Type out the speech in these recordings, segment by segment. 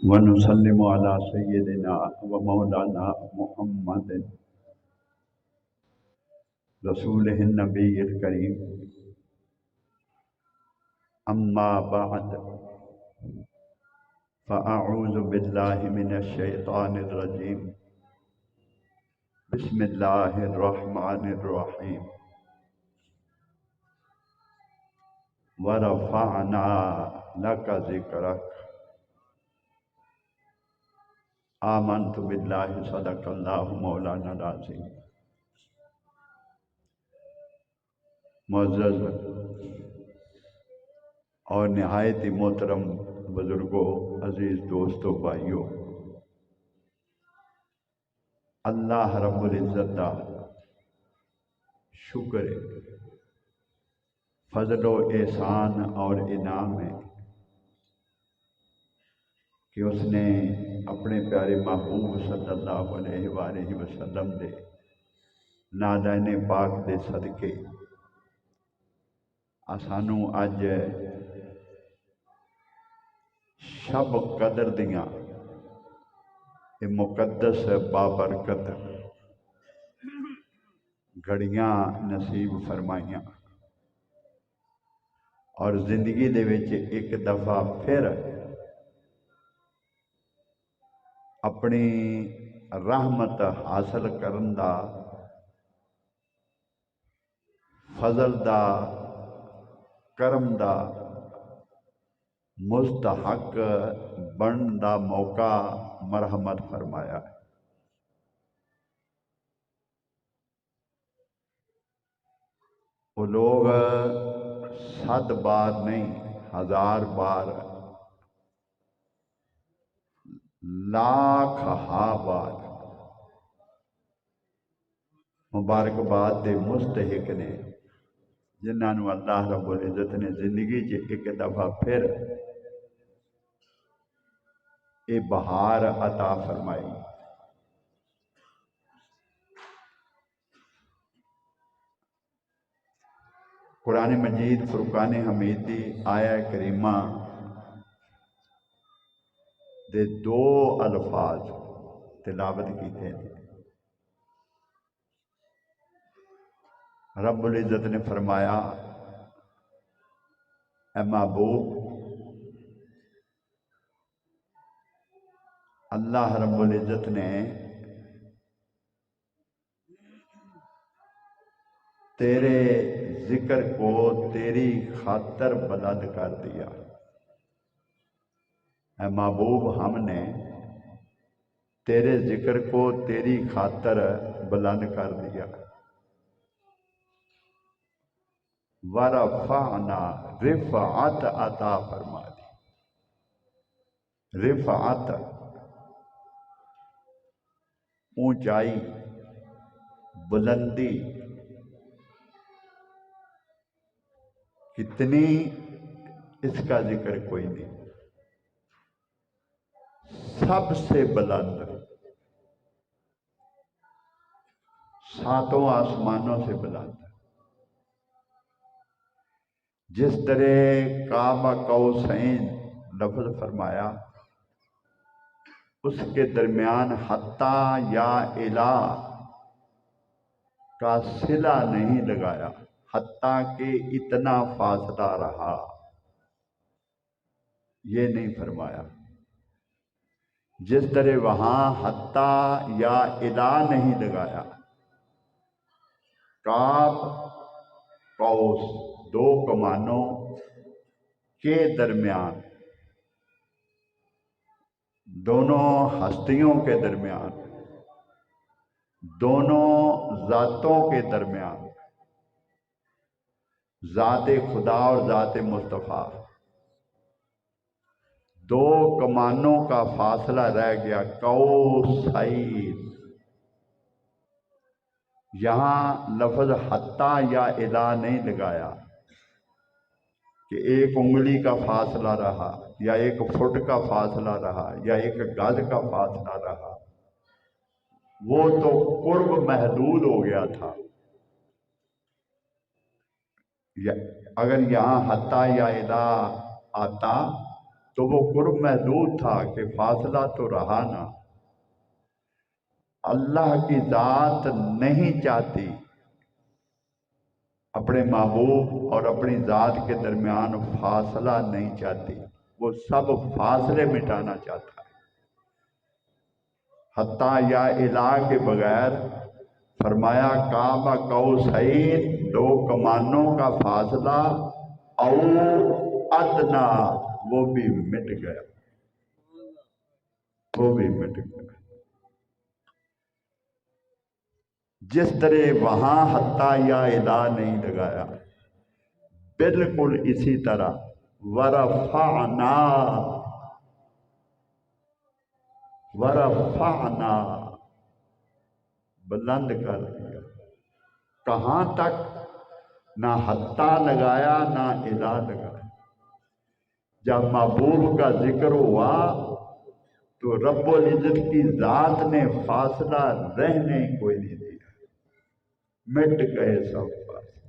ونسلم على سيدنا ومولانا محمد رسوله النبي الكريم. أما بعد، فأعوذ بالله من الشيطان الرجيم. بسم الله الرحمن الرحيم. ورفعنا لك ذكرك. آمنت بالله صدق الله مولانا العظيم. معزز اور نہایت ہی محترم بزرگوں، عزیز دوستوں، بھائیوں، اللہ رب العزت کا شکر ہے، فضل و احسان اور انعام ہے کہ اس نے اپنے پیارے محبوب صلی اللہ علیہ وآلہ وسلم دے نادین پاک دے صدقے سانو اج شب قدر دیاں یہ مقدس بابرکت گھڑیاں نصیب فرمائیاں، اور زندگی دے وچ ایک دفعہ پھر اپنی رحمت حاصل کرن دا، فضل دا، کرم دا مستحق بن دا موقع مرحمت فرمایا ہے۔ وہ لوگ 7 بار نہیں، 1000 بار، لاکھ بار مبارکباد دے مستحق نے، جنہاں نو اللہ رب العزت نے زندگی ایک دفعہ پھر یہ بہار عطا فرمائی۔ قرآن مجید فرقان حمید دی آیہ کریمہ دے 2 الفاظ تلاوت کیتے ہیں۔ رب العزت نے فرمایا، اے محبوب، اللہ رب العزت نے تیرے ذکر کو تیری خاطر بلند کر دیا۔ اے محبوب، ہم نے تیرے ذکر کو تیری خاطر بلند کر دیا۔ ورفعنا، رفعت عطا فرما دی۔ رفعت اونچائی، بلندی، کتنی اس کا ذکر کوئی نہیں، سب سے بلند، 7 آسمانوں سے بلند۔ جس طرح کعبہ قوسین لفظ فرمایا، اس کے درمیان حتیٰ یا الہ کا صلہ نہیں لگایا، حتیٰ کہ اتنا فاصلہ رہا، یہ نہیں فرمایا۔ جس طرح وہاں حتیٰ یا الہ نہیں لگایا، کاف قوس 2 کمانوں کے درمیان، دونوں ہستیوں کے درمیان، دونوں ذاتوں کے درمیان، ذات خدا اور ذات مصطفیٰ، 2 کمانوں کا فاصلہ رہ گیا، قوسین۔ یہاں لفظ حتیٰ یا الہ نہیں لگایا کہ 1 انگلی کا فاصلہ رہا، یا 1 فٹ کا فاصلہ رہا، یا 1 گز کا فاصلہ رہا، وہ تو قرب محدود ہو گیا تھا۔ اگر یہاں حتیٰ یا الہ آتا تو وہ قرب محدود تھا کہ فاصلہ تو رہا نہ۔ اللہ کی ذات نہیں چاہتی اپنے محبوب اور اپنی ذات کے درمیان فاصلہ نہیں چاہتی، وہ سب فاصلے مٹانا چاہتا ہے۔ حتیٰ یا الہ کے بغیر فرمایا کعبہ قوسین، دو کمانوں کا فاصلہ، او ادنا، وہ بھی مٹ گیا، وہ بھی مٹ گیا۔ جس طرح وہاں حتیٰ یا الہ نہیں لگایا، بالکل اسی طرح ورفعنا، ورفعنا، بلند کر دیا۔ کہاں تک؟ نہ حتیٰ لگایا نہ الہ لگایا۔ جب محبوب کا ذکر ہوا تو رب العزت کی ذات نے فاصلہ رہنے کوئی نہیں دیا، مٹ گئے سب فاصلے۔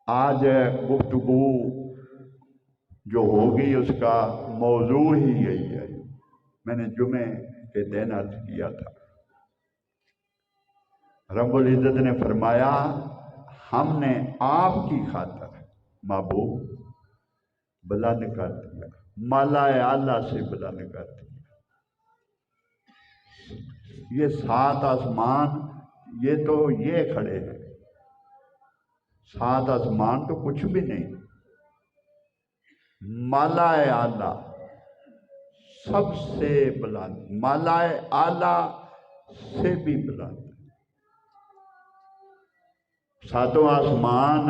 آج گفتگو جو ہوگی اس کا موضوع ہی یہی ہے۔ میں نے جمعے کے دن عرض کیا تھا، رب العزت نے فرمایا ہم نے آپ کی خاطر محبوب بلند کر دیا، مالا اعلیٰ سے بلند کر دیا۔ یہ سات آسمان یہ تو یہ کھڑے ہیں، سات آسمان تو کچھ بھی نہیں، مالا اعلیٰ سب سے بلند، مالا اعلیٰ سے بھی بلند۔ ساتوں آسمان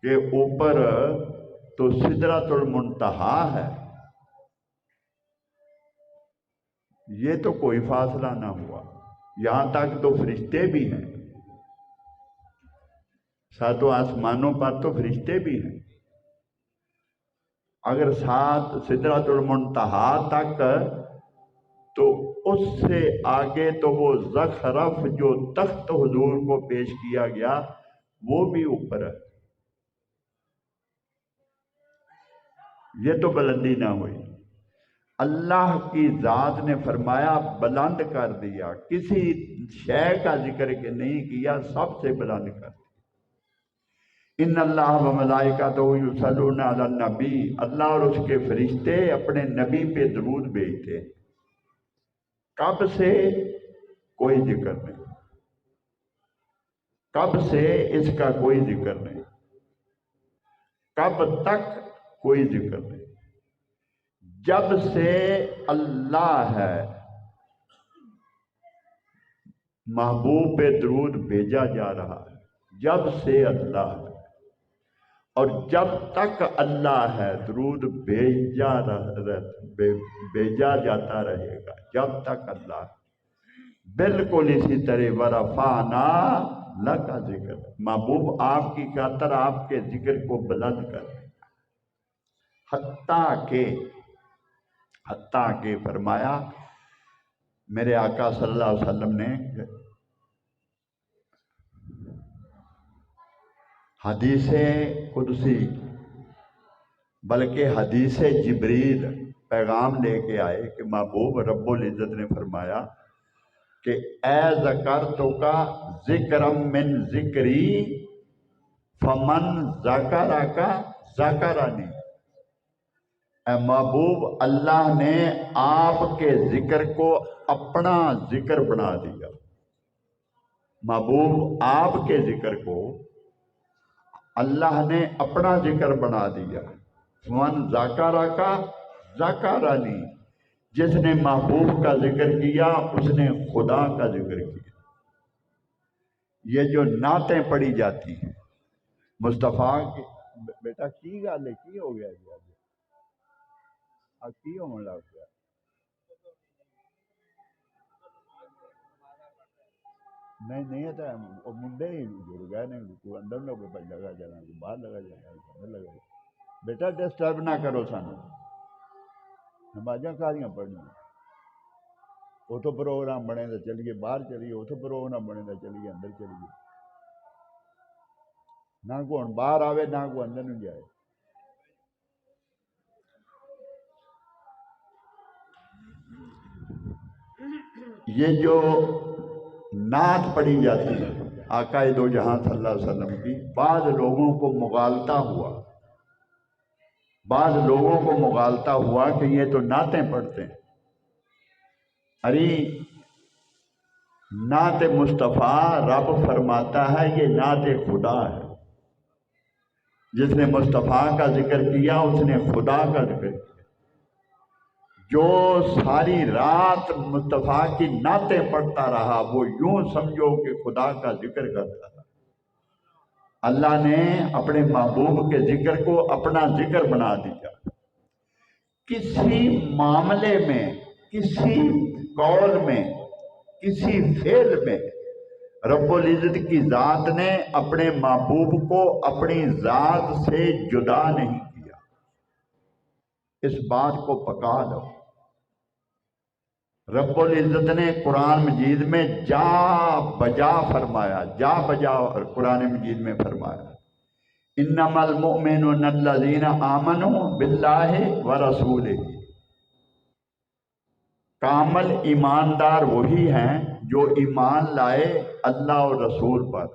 کے اوپر تو سدرۃ المنتہا ہے، یہ تو کوئی فاصلہ نہ ہوا، یہاں تک تو فرشتے بھی ہیں، ساتوں آسمانوں پر تو فرشتے بھی ہیں۔ اگر ساتھ سدرۃ المنتہا تک تو اس سے آگے تو وہ زخرف جو تخت حضور کو پیش کیا گیا وہ بھی اوپر ہے، یہ تو بلندی نہ ہوئی۔ اللہ کی ذات نے فرمایا بلند کر دیا، کسی شے کا ذکر کہ نہیں کیا، سب سے بلند کر دیا۔ ان اللہ و ملائکتہ یصلون علی النبی، اللہ اور اس کے فرشتے اپنے نبی پہ درود بھیجتے ہیں۔ کب سے؟ کوئی ذکر نہیں، کب سے اس کا کوئی ذکر نہیں، کب تک کوئی ذکر نہیں۔ جب سے اللہ ہے محبوب پہ درود بھیجا جا رہا ہے، جب سے اللہ ہے، اور جب تک اللہ ہے درود بھیجا جاتا رہے گا، جب تک اللہ ہے۔ بالکل اسی طرح ورفعنا لک ذکر، محبوب آپ کی خاطر آپ کے ذکر کو بلند کر دیں، حتیٰ کہ فرمایا میرے آقا صلی اللہ علیہ وسلم نے حدیث قدسی بلکہ حدیث جبریل پیغام لے کے آئے کہ محبوب رب العزت نے فرمایا کہ اے ذکرتو کا ذکرم من ذکری فمن ذکرک ذکرنی، اے محبوب اللہ نے آپ کے ذکر کو اپنا ذکر بنا دیا۔ محبوب آپ کے ذکر کو اللہ نے اپنا ذکر بنا دیا۔ فمن ذکرک ذکرنی، جس نے محبوب کا ذکر کیا اس نے خدا کا ذکر کیا۔ یہ جو نعتیں پڑھی جاتی ہیں مصطفیٰ کی، بیٹا کی گل ہے، کی ہو گیا جی آج کی ہونے لگ گیا؟ نہیں تو وہ منڈے ہی جڑ گئے نے، کوئی اندر نہ کوئی لگا جانا، کوئی باہر لگا جانا، لگا۔ بیٹا ڈسٹرب نہ کرو سانو، نمازاں کاریاں پڑھنیاں، اتو پروگرام بنے تو چلیے باہر چلیے، اتو پروگرام بنے تو چلیے اندر چلیے، نہ کو ہن باہر آوے نہ کو اندر نہ جائے۔ یہ جو نعت پڑھی جاتی ہے آقا دو جہاں صلی اللہ علیہ وسلم کی، بعض لوگوں کو مغالطہ ہوا، بعض لوگوں کو مغالطہ ہوا کہ یہ تو نعتیں پڑھتے ہیں۔ ارے نعت مصطفیٰ رب فرماتا ہے یہ نعت خدا ہے، جس نے مصطفیٰ کا ذکر کیا اس نے خدا کا ذکر کیا۔ جو ساری رات مصطفیٰ کی نعتیں پڑھتا رہا وہ یوں سمجھو کہ خدا کا ذکر کرتا رہا۔ اللہ نے اپنے محبوب کے ذکر کو اپنا ذکر بنا دیا۔ کسی معاملے میں، کسی قول میں، کسی فعل میں رب العزت کی ذات نے اپنے محبوب کو اپنی ذات سے جدا نہیں کیا۔ اس بات کو پکا لو۔ رب العزت نے قرآن مجید میں جا بجا فرمایا، جا بجا اور قرآن مجید میں فرمایا انما المؤمنون الذین آمنوا باللہ ورسولہ۔ کامل ایماندار وہی ہیں جو ایمان لائے اللہ اور رسول پر۔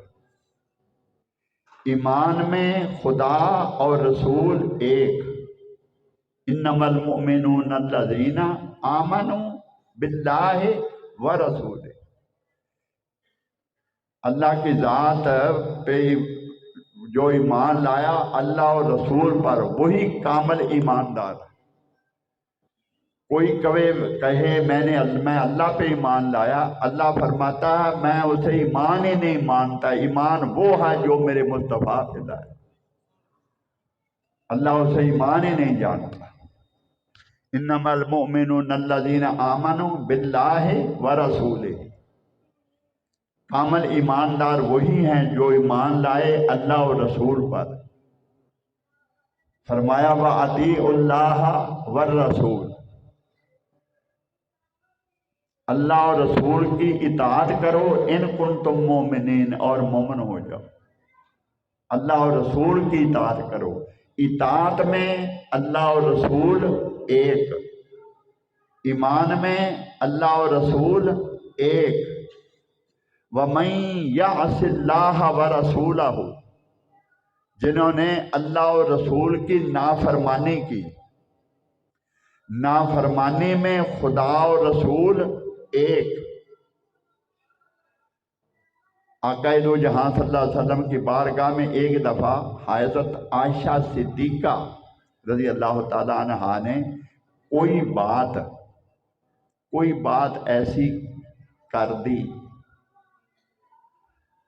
ایمان میں خدا اور رسول ایک۔ انما المؤمنون الذین آمنوا باللہ ورسولہ۔ اللہ کی ذات پہ جو ایمان لایا اللہ اور رسول پر وہی کامل ایماندار۔ کوئی کہے میں اللہ پہ ایمان لایا، اللہ فرماتا ہے میں اسے ایمان ہی نہیں مانتا، ایمان وہ ہے جو میرے مصطفیٰ پہ لائے۔ اللہ اسے ایمان ہی نہیں جانتا۔ انما المؤمنون الذین آمنوا باللہ ورسولہ۔ کامل ایماندار وہی ہیں جو ایمان لائے اللہ اور رسول پر۔ فرمایا وَأَطِیعُوا اللَّهَ وَالرَّسُولَ۔ اللہ اور رسول کی اطاعت کرو ان کنتم مومنین، اور مومن ہو جاؤ۔ اللہ اور رسول کی اطاعت کرو۔ اطاعت میں اللہ اور رسول ایک، ایمان میں اللہ اور رسول ایک۔ وَمَن يَعْصِ اللَّهَ وَرَسُولَهُ، جنہوں نے اللہ اور رسول کی نافرمانی کی۔ نافرمانی میں خدا اور رسول ایک۔ آقا دو جہاں صلی اللہ علیہ وسلم کی بارگاہ میں ایک دفعہ حضرت عائشہ صدیقہ رضی اللہ تعالی عنہا نے کوئی بات ایسی کر دی۔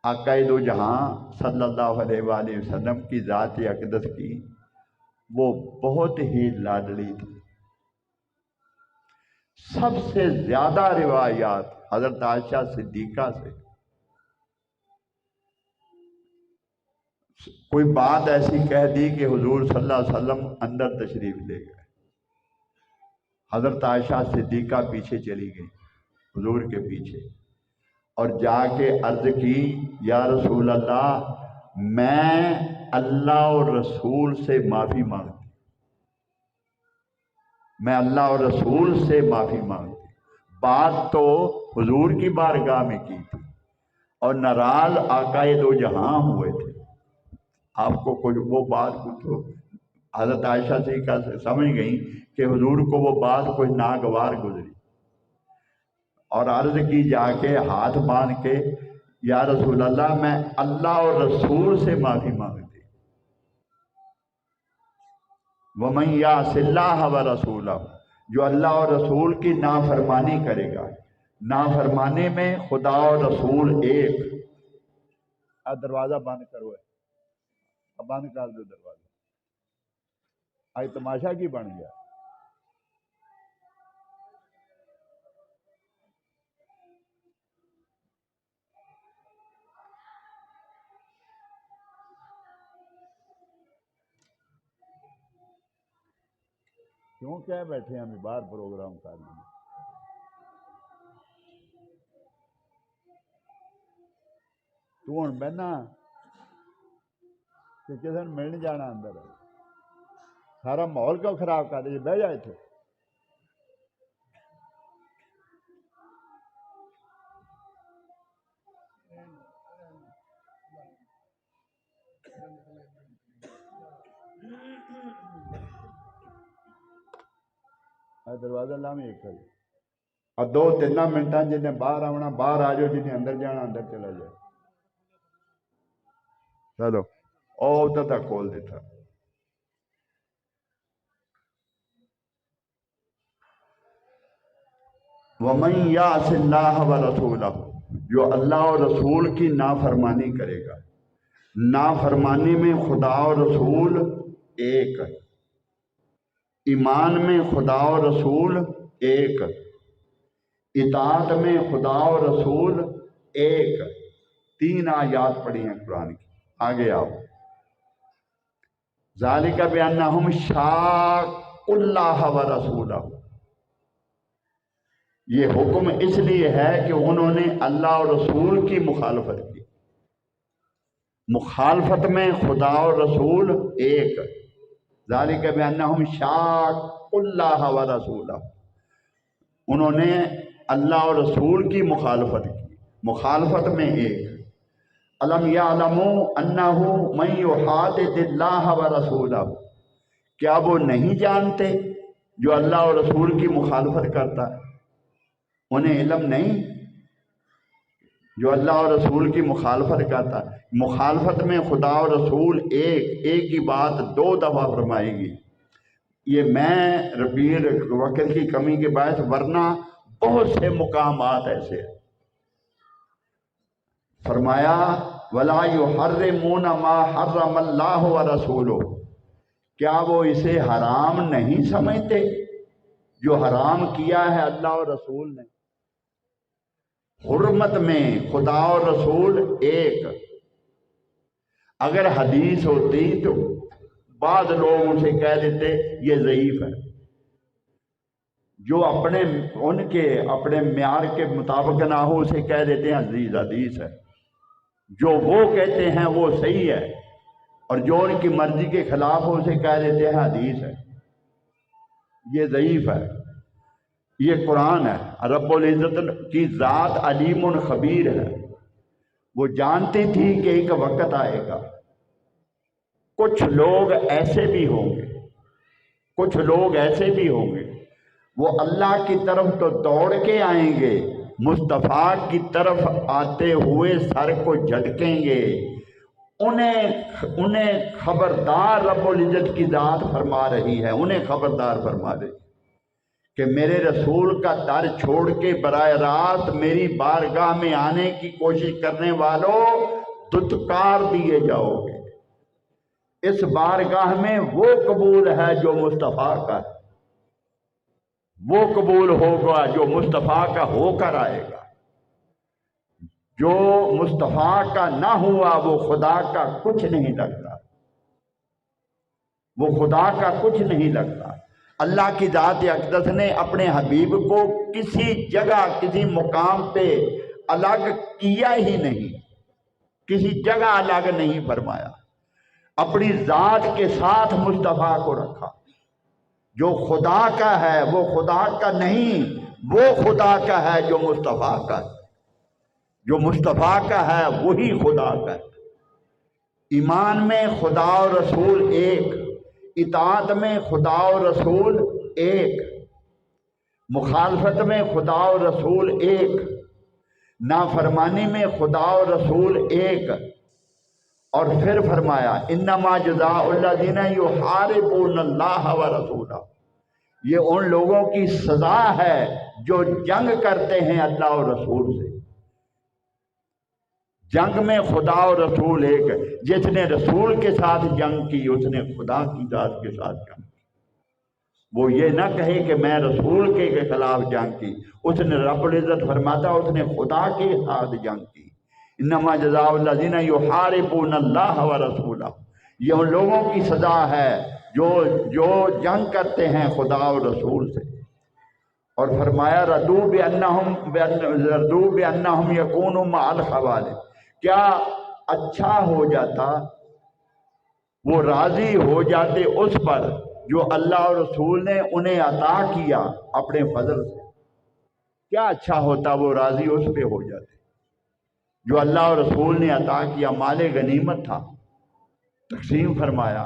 آقا دو جہاں صلی اللہ علیہ وآلہ وسلم کی ذات اقدس کی وہ بہت ہی لاڈلی تھی۔ سب سے زیادہ روایات حضرت عائشہ صدیقہ سے۔ کوئی بات ایسی کہہ دی کہ حضور صلی اللہ علیہ وسلم اندر تشریف لے گئے، حضرت عائشہ صدیقہ پیچھے چلی گئی حضور کے پیچھے، اور جا کے عرض کی یا رسول اللہ میں اللہ اور رسول سے معافی مانگتی، میں اللہ اور رسول سے معافی مانگتی۔ بات تو حضور کی بارگاہ میں کی تھی اور ناراض آقا دو جہاں ہوئے تھے۔ آپ کو کچھ وہ بات پوچھو، حضرت عائشہ سے سمجھ گئی کہ حضور کو وہ بات کوئی ناگوار گزری، اور عرض کی جا کے ہاتھ باندھ کے یا رسول اللہ میں اللہ اور رسول سے معافی مانگتی۔ وَمَن يَعْصِ اللَّهَ وَرَسُولَهُ، جو اللہ اور رسول کی نافرمانی کرے گا۔ نافرمانی میں خدا اور رسول ایک۔ دروازہ بند کرو، بند کر دو دروازہ، آج تماشا کی بن گیا۔ کیوں کہہ بیٹھے ہم باہر پروگرام کر لیں؟ تو ہوں بہنا کہ کسی نے ملنے جانا اندر ہے، سارا ماحول کیوں خراب کر دے؟ بہ جائے تھے دروازہ لامی ایک کر اور 2-3 منٹاں جنہیں باہر آنا باہر آ جاؤ، جنہیں اندر جانا اندر چلا جائے. چلو او ادھر تک کھول دیتا. وَمَن يَعْصِ اللَّهَ وَرَسُولَهُ، جو اللہ اور رسول کی نافرمانی کرے گا. نافرمانی میں خدا اور رسول ایک، ایمان میں خدا اور رسول ایک، اطاعت میں خدا اور رسول ایک. 3 آیات پڑھی ہیں قرآن کی. آگے آؤ. ذَلِكَ بِأَنَّهُمْ شَاقُّوا اللَّهَ وَرَسُولَهُ، یہ حکم اس لیے ہے کہ انہوں نے اللہ اور رسول کی مخالفت کی. مخالفت میں خدا اور رسول ایک. ذَلِكَ بِأَنَّهُمْ شَاقُّوا اللَّهَ وَرَسُولَهُ، انہوں نے اللہ اور رسول کی مخالفت کی. مخالفت میں ایک. أَلَمْ يَعْلَمُوا أَنَّهُ مَن يُحَادِدِ اللَّهَ وَرَسُولَهُ، کیا وہ نہیں جانتے جو اللہ اور رسول کی مخالفت کرتا ہے؟ انہیں علم نہیں جو اللہ اور رسول کی مخالفت کرتا ہے. مخالفت میں خدا اور رسول ایک ہی بات 2 دفعہ فرمائے گی. یہ میں ربیع وقت کی کمی کے باعث، ورنہ بہت سے مقامات ایسے ہیں. فرمایا وَلَا يُحَرِّمُونَ مَا حَرَّمَ اللَّهُ وَرَسُولُهُ، کیا وہ اسے حرام نہیں سمجھتے جو حرام کیا ہے اللہ اور رسول نے؟ حرمت میں خدا اور رسول ایک. اگر حدیث ہوتی تو بعض لوگ اسے کہہ دیتے یہ ضعیف ہے. جو اپنے معیار کے مطابق نہ ہو اسے کہہ دیتے ہیں عزیز حدیث ہے. جو وہ کہتے ہیں وہ صحیح ہے، اور جو ان کی مرضی کے خلاف ہو اسے کہہ دیتے ہیں حدیث ہے، یہ ضعیف ہے. یہ قرآن ہے. رب العزت کی ذات علیم خبیر ہے. وہ جانتی تھی کہ ایک وقت آئے گا. کچھ لوگ ایسے بھی ہوں گے، وہ اللہ کی طرف تو دوڑ کے آئیں گے، مصطفیٰ کی طرف آتے ہوئے سر کو جھٹکیں گے. انہیں خبردار رب العزت کی ذات فرما رہی ہے، انہیں خبردار فرما رہی ہے کہ میرے رسول کا در چھوڑ کے براہ راست میری بارگاہ میں آنے کی کوشش کرنے والوں دتکار دیے جاؤ گے. اس بارگاہ میں وہ قبول ہے جو مصطفیٰ کا ہے، وہ قبول ہوگا جو مصطفیٰ کا ہو کر آئے گا. جو مصطفیٰ کا نہ ہوا وہ خدا کا کچھ نہیں لگتا، وہ خدا کا کچھ نہیں لگتا. اللہ کی ذات اقدس نے اپنے حبیب کو کسی جگہ کسی مقام پہ الگ کیا ہی نہیں، کسی جگہ الگ نہیں فرمایا. اپنی ذات کے ساتھ مصطفیٰ کو رکھا. جو خدا کا ہے وہ خدا کا نہیں، وہ خدا کا ہے جو مصطفیٰ کا ہے. جو مصطفیٰ کا ہے وہی خدا کا ہے. ایمان میں خدا اور رسول ایک، اطاعت میں خدا اور رسول ایک، مخالفت میں خدا اور رسول ایک، نافرمانی میں خدا اور رسول ایک. اور پھر فرمایا انما جزاء الذین یحاربون اللہ ورسولہ، یہ ان لوگوں کی سزا ہے جو جنگ کرتے ہیں اللہ اور رسول سے. جنگ میں خدا اور رسول ایک. جس نے رسول کے ساتھ جنگ کی اس نے خدا کی ذات کے ساتھ جنگ کی. وہ یہ نہ کہے کہ میں رسول کے خلاف جنگ کی، اس نے رب العزت فرماتا اس نے خدا کے ساتھ جنگ کی. انما جزاء الذین یحاربون اللہ ورسولہ، یہ ان لوگوں کی سزا ہے جو جنگ کرتے ہیں خدا اور رسول سے. اور فرمایا ردوا بأنہم یکونوا مع الخوالف، کیا اچھا ہو جاتا، وہ راضی ہو جاتے اس پر جو اللہ اور رسول نے انہیں عطا کیا اپنے فضل سے. کیا اچھا ہوتا وہ راضی اس پہ ہو جاتے جو اللہ اور رسول نے عطا کیا. مال غنیمت تھا، تقسیم فرمایا.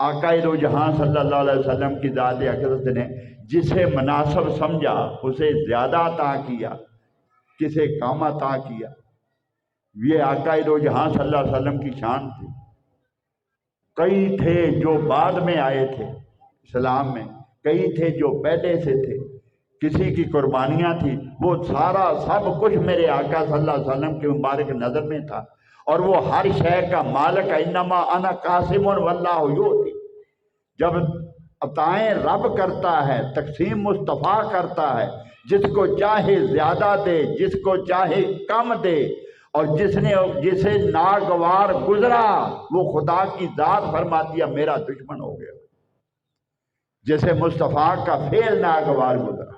آقائے دو جہاں صلی اللہ علیہ وسلم کی ذات اقدس نے جسے مناسب سمجھا اسے زیادہ عطا کیا، کسے کم عطا کیا۔ یہ آقائے دو جہاں صلی اللہ علیہ وسلم کی شان تھی۔ کئی تھے جو بعد میں آئے تھے اسلام میں، کئی تھے جو پہلے سے تھے، کسی کی قربانیاں تھیں، وہ سارا سب کچھ میرے آقا صلی اللہ علیہ وسلم کی مبارک نظر میں تھا، اور وہ ہر شے کا مالک ہے۔ انما انا قاسم واللہ یؤتی۔ جب عطائیں رب کرتا ہے، تقسیم مصطفیٰ کرتا ہے، جس کو چاہے زیادہ دے، جس کو چاہے کم دے، اور جسے ناگوار گزرا وہ خدا کی ذات فرماتی ہے میرا دشمن ہو گیا۔ جسے مصطفیٰ کا فعل ناگوار گزرا،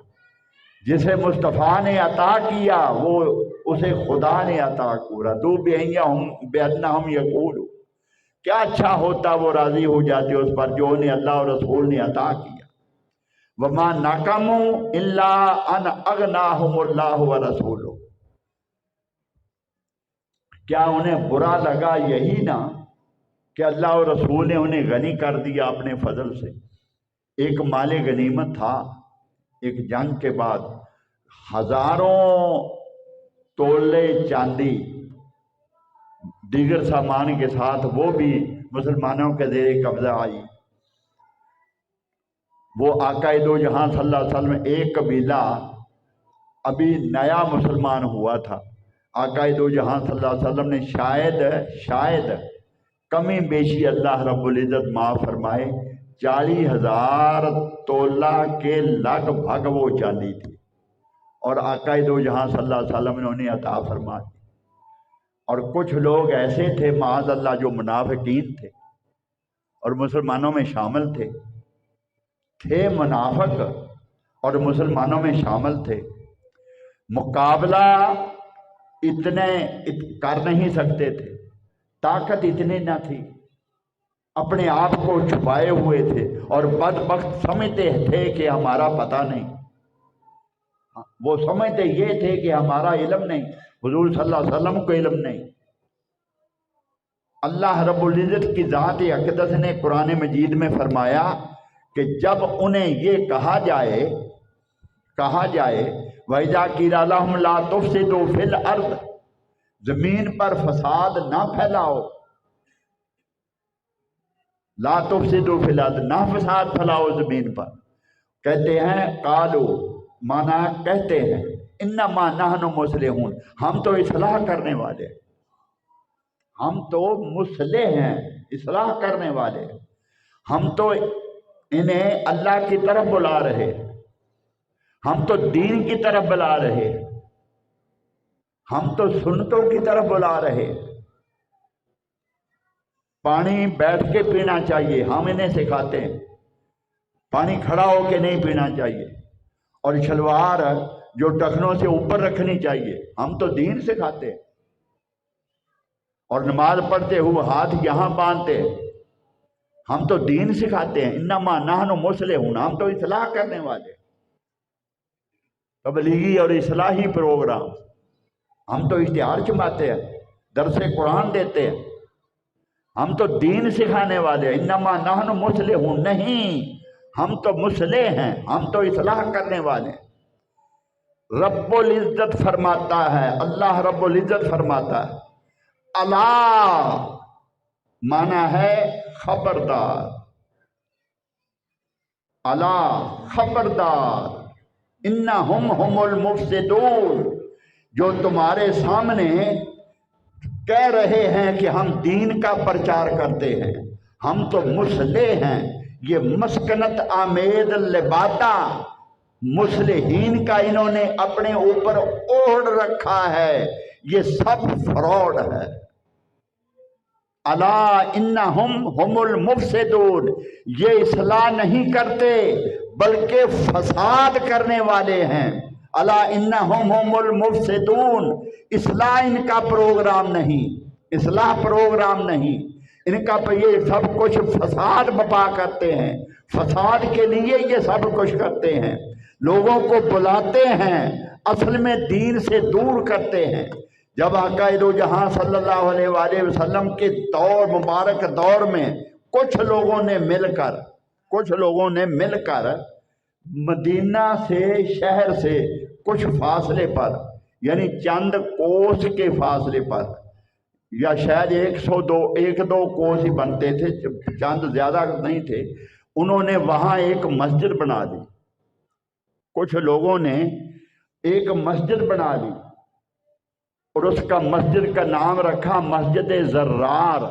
جسے مصطفیٰ نے عطا کیا، وہ اسے خدا نے عطا کیا۔ تو بِأَنَّهُمْ يَقُولُ، کیا اچھا ہوتا وہ راضی ہو جاتے اس پر جو انہیں اللہ اور رسول نے عطا کیا۔ وَمَا نَقَمُوا إِلَّا أَنْ أَغْنَاهُمُ اللَّهُ وَرَسُولُهُ، کیا انہیں برا لگا یہی نہ کہ اللہ اور رسول نے انہیں غنی کر دیا اپنے فضل سے۔ ایک مال غنیمت تھا، ایک جنگ کے بعد ہزاروں تولے چاندی دیگر سامان کے ساتھ وہ بھی مسلمانوں کے زیر قبضہ آئی۔ وہ آقا دو جہاں صلی اللہ علیہ وسلم، ایک قبیلہ ابھی نیا مسلمان ہوا تھا، آقا دو جہاں صلی اللہ علیہ وسلم نے شاید کمی بیشی اللہ رب العزت معاف فرمائے 40,000 تولہ کے لگ بھگ وہ چاندی تھی، اور آقا دو جہاں صلی اللہ علیہ وسلم نے انہیں عطا فرما دی۔ اور کچھ لوگ ایسے تھے معاذ اللہ جو منافقین تھے اور مسلمانوں میں شامل تھے منافق اور مسلمانوں میں شامل تھے، مقابلہ اتنے کر نہیں سکتے تھے، طاقت اتنی نہ تھی، اپنے آپ کو چھپائے ہوئے تھے، اور بدبخت سمجھتے تھے کہ ہمارا پتہ نہیں، وہ سمجھتے یہ تھے کہ ہمارا علم نہیں، حضور صلی اللہ علیہ وسلم کو علم نہیں۔ اللہ رب العزت کی ذات اقدس نے قرآن مجید میں فرمایا کہ جب انہیں یہ کہا جائے وَإِذَا قِيلَ لَهُمْ لَا تُفْسِدُوا فِي الْأَرْضِ، زمین پر فساد نہ پھیلاؤ، لا تفسدوا فی الارض، نہ فساد پھیلاؤ زمین پر، کہتے ہیں قالو، مانا کہتے ہیں انما نحن مصلحون، ہم تو اصلاح کرنے والے، ہم تو مصلح ہیں، اصلاح کرنے والے، ہم تو انہیں اللہ کی طرف بلا رہے، ہم تو دین کی طرف بلا رہے، ہم تو سنتوں کی طرف بلا رہے۔ پانی بیٹھ کے پینا چاہیے، ہم انہیں سکھاتے ہیں، پانی کھڑا ہو کے نہیں پینا چاہیے، اور شلوار جو ٹخنوں سے اوپر رکھنی چاہیے، ہم تو دین سکھاتے ہیں، اور نماز پڑھتے ہوئے ہاتھ یہاں باندھتے، ہم تو دین سکھاتے ہیں۔ انما نحن مصلحون، ہم تو اصلاح کرنے والے، تبلیغی اور اصلاحی پروگرام، ہم تو اشتہار چماتے ہیں، درس قرآن دیتے ہیں، ہم تو دین سکھانے والے۔ انما نحن مصلحون، نہیں، ہم تو مصلح ہیں، ہم تو اصلاح کرنے والے۔ رب العزت فرماتا ہے، اللہ رب العزت فرماتا ہے، الا، مانا ہے خبردار، الا خبردار، انہم ہم المفسدون، جو تمہارے سامنے کہہ رہے ہیں کہ ہم دین کا پرچار کرتے ہیں، ہم تو مصلح ہیں، یہ مسکنت آمید لبادہ مصلحین کا انہوں نے اپنے اوپر اوڑھ رکھا ہے، یہ سب فراڈ ہے۔ الا انہم ہم المفسدون، یہ اصلاح نہیں کرتے بلکہ فساد کرنے والے ہیں۔ الا انہم ہم المفسدون، اصلاح ان کا پروگرام نہیں، اصلاح پروگرام نہیں ان کا، یہ سب کچھ فساد بپا کرتے ہیں، فساد کے لیے یہ سب کچھ کرتے ہیں، لوگوں کو بلاتے ہیں، اصل میں دین سے دور کرتے ہیں۔ جب آقا دو جہاں صلی اللہ علیہ وآلہ وسلم کے دور مبارک دور میں کچھ لوگوں نے مل کر مدینہ سے، شہر سے کچھ فاصلے پر، یعنی چند کوس کے فاصلے پر، یا شاید 102 کوس ہی بنتے تھے، چند زیادہ نہیں تھے، انہوں نے وہاں ایک مسجد بنا دی. کچھ لوگوں نے ایک مسجد بنا دی اور اس کا مسجد کا نام رکھا مسجد زرار.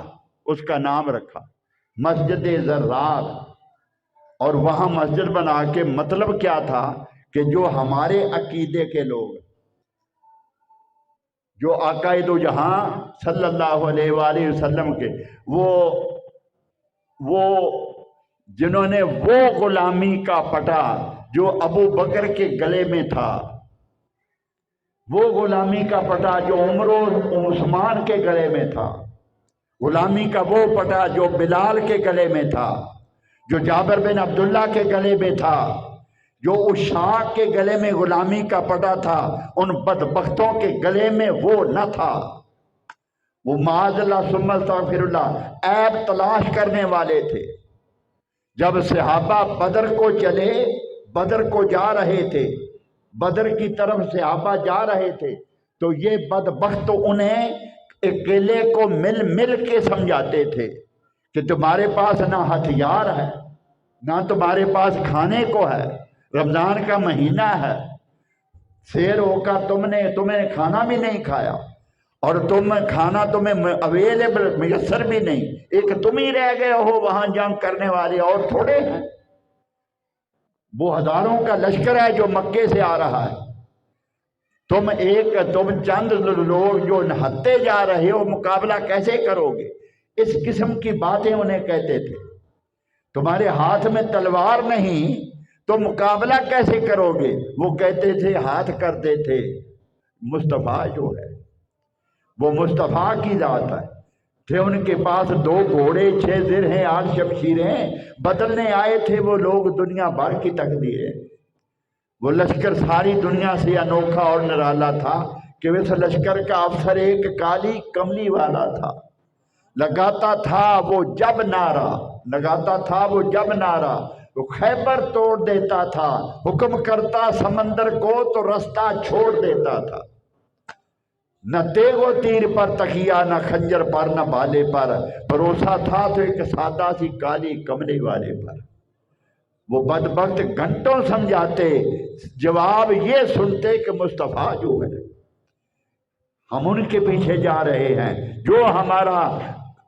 اس کا نام رکھا مسجد زرار. اور وہاں مسجد بنا کے مطلب کیا تھا کہ جو ہمارے عقیدے کے لوگ، جو آقا دو جہاں صلی اللہ علیہ وآلہ وسلم کے، وہ جنہوں نے وہ غلامی کا پٹا جو ابو بکر کے گلے میں تھا، وہ غلامی کا پٹا جو عمر و عثمان کے گلے میں تھا، غلامی کا وہ پٹا جو بلال کے گلے میں تھا، جو جابر بن عبداللہ کے گلے میں تھا، جو اشاق کے گلے میں غلامی کا پٹا تھا، ان بدبختوں کے گلے میں وہ نہ تھا. وہ معاذ اللہ ثم استغفر اللہ عیب تلاش کرنے والے تھے. جب صحابہ بدر کو چلے، بدر کو جا رہے تھے، بدر کی طرف صحابہ جا رہے تھے، تو یہ بدبخت انہیں اکیلے کو مل کے سمجھاتے تھے کہ تمہارے پاس نہ ہتھیار ہے، نہ تمہارے پاس کھانے کو ہے، رمضان کا مہینہ ہے، سیر ہو کر تمہیں کھانا بھی نہیں کھایا، اور کھانا تمہیں اویلیبل میسر بھی نہیں، ایک تم ہی رہ گئے ہو وہاں جنگ کرنے والے، اور تھوڑے ہیں. وہ ہزاروں کا لشکر ہے جو مکے سے آ رہا ہے، تم چند لوگ جو نہتے جا رہے ہو، مقابلہ کیسے کرو گے؟ اس قسم کی باتیں انہیں کہتے تھے. تمہارے ہاتھ میں تلوار نہیں تو مقابلہ کیسے کرو گے؟ وہ کہتے تھے، ہاتھ کرتے تھے مصطفیٰ جو ہے وہ مصطفیٰ کی ذات ہے. تھے ان کے پاس 2 گھوڑے، 6 درہیں، 8 شمشیریں، بدلنے آئے تھے وہ لوگ دنیا بھر کی تقدیریں. وہ لشکر ساری دنیا سے انوکھا اور نرالا تھا کہ اس لشکر کا افسر ایک کالی کملی والا تھا. لگاتا تھا وہ جب نعرہ وہ خیبر توڑ دیتا تھا، حکم کرتا سمندر کو تو رستہ چھوڑ دیتا تھا. نہ تیغ و تیر پر تکیا، نہ خنجر پر، نہ بھالے پر، بھروسہ تھا تو ایک سادہ سی کالی کملی والے پر. وہ بدبخت گھنٹوں سمجھاتے، جواب یہ سنتے کہ مصطفیٰ جو ہے، ہم ان کے پیچھے جا رہے ہیں، جو ہمارا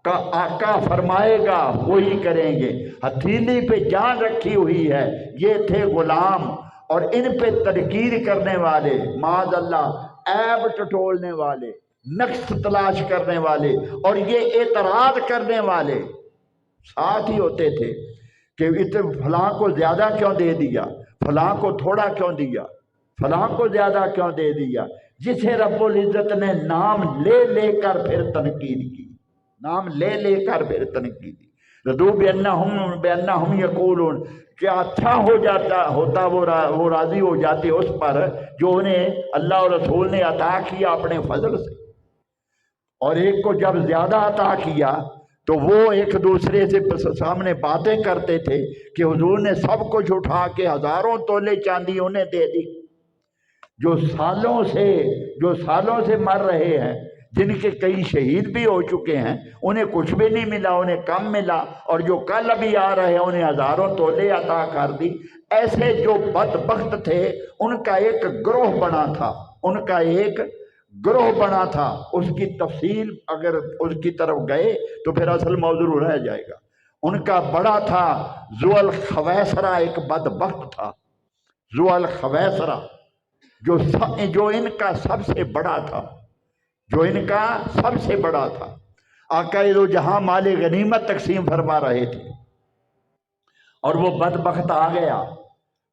آقا فرمائے گا وہی کریں گے. ہتھیلی پہ جان رکھی ہوئی ہے. یہ تھے غلام اور ان پہ تنقید کرنے والے، معاذ اللہ عیب ٹٹولنے والے، نقص تلاش کرنے والے اور یہ اعتراض کرنے والے ساتھ ہی ہوتے تھے کہ فلاں کو زیادہ کیوں دے دیا، فلاں کو تھوڑا کیوں دیا، فلاں کو زیادہ کیوں دے دیا. جسے رب العزت نے نام لے کر پھر تنقید کی، نام لے کر پھر تنقید کی. رضوا بأنہم یقولون، کیا اچھا ہوتا وہ راضی ہو جاتے اس پر جو انہیں اللہ اور رسول نے عطا کیا اپنے فضل سے. اور ایک کو جب زیادہ عطا کیا تو وہ ایک دوسرے سے سامنے باتیں کرتے تھے کہ حضور نے سب کچھ اٹھا کے ہزاروں تولے چاندی انہیں دے دی، جو سالوں سے مر رہے ہیں، جن کے کئی شہید بھی ہو چکے ہیں، انہیں کچھ بھی نہیں ملا، انہیں کم ملا، اور جو کل ابھی آ رہے ہیں انہیں ہزاروں تولے عطا کر دی. ایسے جو بدبخت تھے ان کا ایک گروہ بنا تھا. اس کی تفصیل اگر اس کی طرف گئے تو پھر اصل موضوع رہ جائے گا. ان کا بڑا تھا ذو الخویسرہ، ایک بدبخت تھا ذو الخویسرہ، جو ان کا سب سے بڑا تھا. آقا دو جہاں مال غنیمت تقسیم فرما رہے تھے اور وہ بدبخت آ گیا،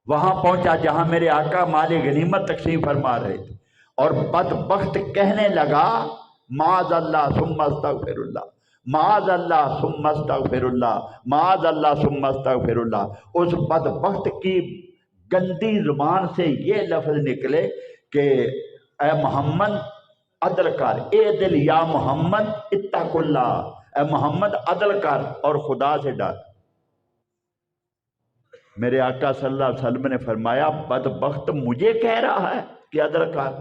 وہاں پہنچا جہاں میرے آقا مال غنیمت تقسیم فرما رہے تھے، اور بدبخت کہنے لگا معاذ اللہ ثم استغفر اللہ، معاذ اللہ ثم استغفر اللہ، معاذ اللہ ثم استغفر اللہ. اس بدبخت کی گندی زبان سے یہ لفظ نکلے کہ اے محمد عدل کر، اے دل یا محمد اتق اللہ، اے محمد عدل کر اور خدا سے ڈر۔ میرے آقا صلی اللہ علیہ وسلم نے فرمایا بدبخت مجھے کہہ رہا ہے کہ عدل کر،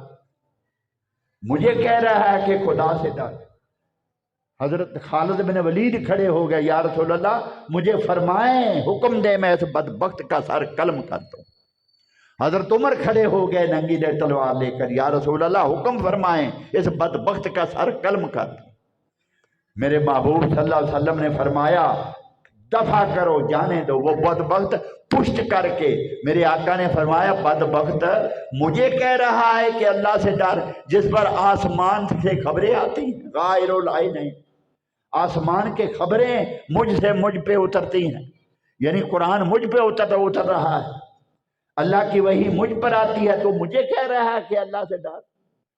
مجھے کہہ رہا ہے کہ خدا سے ڈر۔ حضرت خالد بن ولید کھڑے ہو گئے، یا رسول اللہ مجھے فرمائیں، حکم دے میں اس بدبخت کا سر قلم کر دوں۔ حضرت عمر کھڑے ہو گئے ننگی دے تلوار لے کر، یا رسول اللہ حکم فرمائیں اس بدبخت کا سر قلم کر دوں۔ میرے محبوب صلی اللہ علیہ وسلم نے فرمایا دفع کرو، جانے دو۔ وہ بدبخت پشت کر کے میرے آقا نے فرمایا بدبخت مجھے کہہ رہا ہے کہ اللہ سے ڈر، جس پر آسمان سے خبریں آتی ہیں، غائر العین نہیں، آسمان کے خبریں مجھ پہ اترتی ہیں، یعنی قرآن مجھ پہ اتر رہا ہے، اللہ کی وحی مجھ پر آتی ہے، تو مجھے کہہ رہا ہے کہ اللہ سے ڈر۔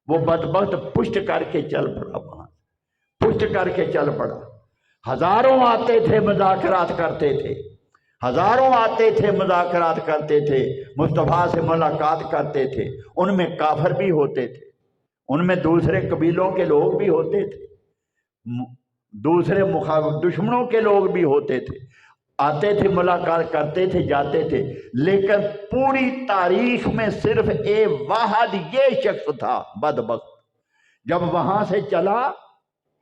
وہ بدبخت پشت کر کے چل پڑا، وہاں پشت کر کے چل پڑا۔ ہزاروں آتے تھے مذاکرات کرتے تھے، ہزاروں آتے تھے مذاکرات کرتے تھے، مصطفیٰ سے ملاقات کرتے تھے۔ ان میں کافر بھی ہوتے تھے، ان میں دوسرے قبیلوں کے لوگ بھی ہوتے تھے، دوسرے دشمنوں کے لوگ بھی ہوتے تھے، آتے تھے ملاقات کرتے تھے جاتے تھے، لیکن پوری تاریخ میں صرف ایک واحد یہ شخص تھا بدبخت۔ جب وہاں سے چلا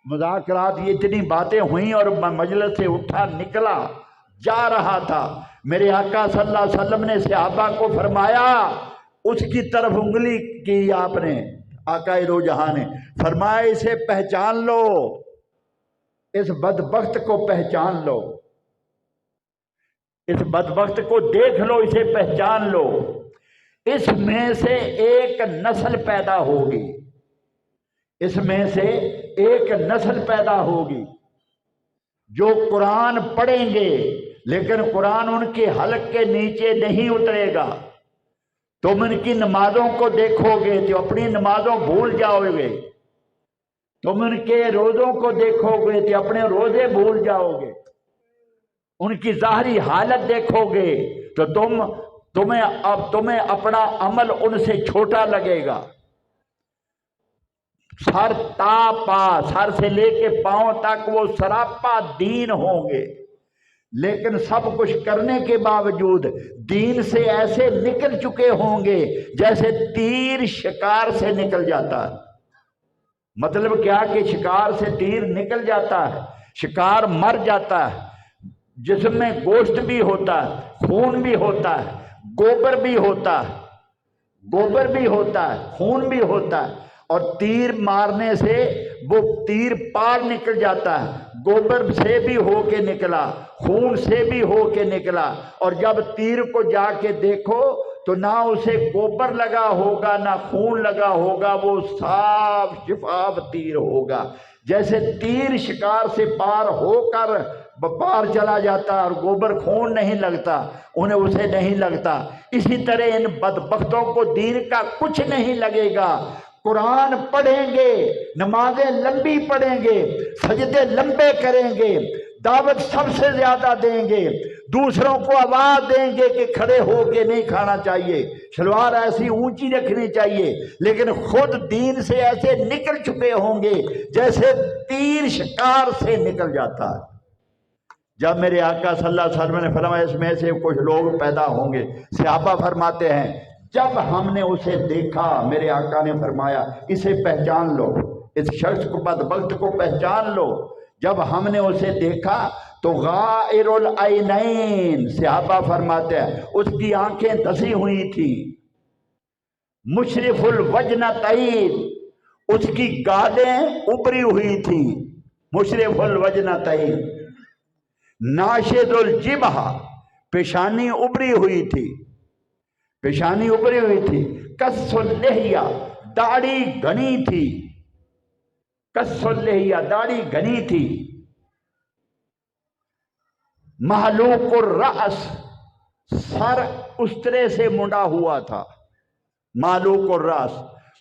مذاکرات، یہ اتنی باتیں ہوئیں اور مجلس سے اٹھا نکلا جا رہا تھا، میرے آقا صلی اللہ علیہ وسلم نے صحابہ کو فرمایا، اس کی طرف انگلی کی آپ نے، آقا دو جہاں نے فرمایا اسے پہچان لو، اس بدبخت کو پہچان لو، اس بدبخت کو دیکھ لو، اسے پہچان لو، اس میں سے ایک نسل پیدا ہوگی، اس میں سے ایک نسل پیدا ہوگی جو قرآن پڑھیں گے لیکن قرآن ان کے حلق کے نیچے نہیں اترے گا۔ تم ان کی نمازوں کو دیکھو گے تو اپنی نمازوں بھول جاؤ گے، تم ان کے روزوں کو دیکھو گے تو اپنے روزے بھول جاؤ گے، ان کی ظاہری حالت دیکھو گے تو تمہیں اپنا عمل ان سے چھوٹا لگے گا۔ سر تا پا، سر سے لے کے پاؤں تک وہ سراپا دین ہوں گے، لیکن سب کچھ کرنے کے باوجود دین سے ایسے نکل چکے ہوں گے جیسے تیر شکار سے نکل جاتا ہے۔ مطلب کیا کہ شکار سے تیر نکل جاتا ہے، شکار مر جاتا ہے، جسم میں گوشت بھی ہوتا ہے، خون بھی ہوتا ہے، گوبر بھی ہوتا ہے، گوبر بھی ہوتا ہے، خون بھی ہوتا ہے، اور تیر مارنے سے وہ تیر پار نکل جاتا ہے، گوبر سے بھی ہو کے نکلا، خون سے بھی ہو کے نکلا، اور جب تیر کو جا کے دیکھو تو نہ اسے گوبر لگا ہوگا نہ خون لگا ہوگا، وہ صاف شفاف تیر ہوگا۔ جیسے تیر شکار سے پار ہو کر پار چلا جاتا اور گوبر خون نہیں لگتا، انہیں اسے نہیں لگتا، اسی طرح ان بدبختوں کو دین کا کچھ نہیں لگے گا۔ قرآن پڑھیں گے، نمازیں لمبی پڑھیں گے، سجدے لمبے کریں گے، دعوت سب سے زیادہ دیں گے، دوسروں کو آواز دیں گے کہ کھڑے ہو کے نہیں کھانا چاہیے، شلوار ایسی اونچی رکھنی چاہیے، لیکن خود دین سے ایسے نکل چکے ہوں گے جیسے تیر شکار سے نکل جاتا ہے۔ جب میرے آقا صلی اللہ علیہ وسلم نے فرمایا اس میں سے کچھ لوگ پیدا ہوں گے، صحابہ فرماتے ہیں جب ہم نے اسے دیکھا، میرے آقا نے فرمایا اسے پہچان لو، اس شخص کو بدبخت کو پہچان لو۔ جب ہم نے اسے دیکھا تو غائر العینین، صحابہ فرماتے ہیں اس کی آنکھیں دسی ہوئی تھی، مشرف الوجنتین، اس کی گالیں ابری ہوئی تھی، مشرف الوجنتین، ناشد الجبہہ، پیشانی ابری ہوئی تھی، پیشانی ابری ہوئی تھی، کس اللحیہ، داڑھی گھنی تھی، کس اللحیہ، داڑھی گھنی تھی، محلوق الرأس، سر استرے سے منڈا ہوا تھا، محلوق الرأس،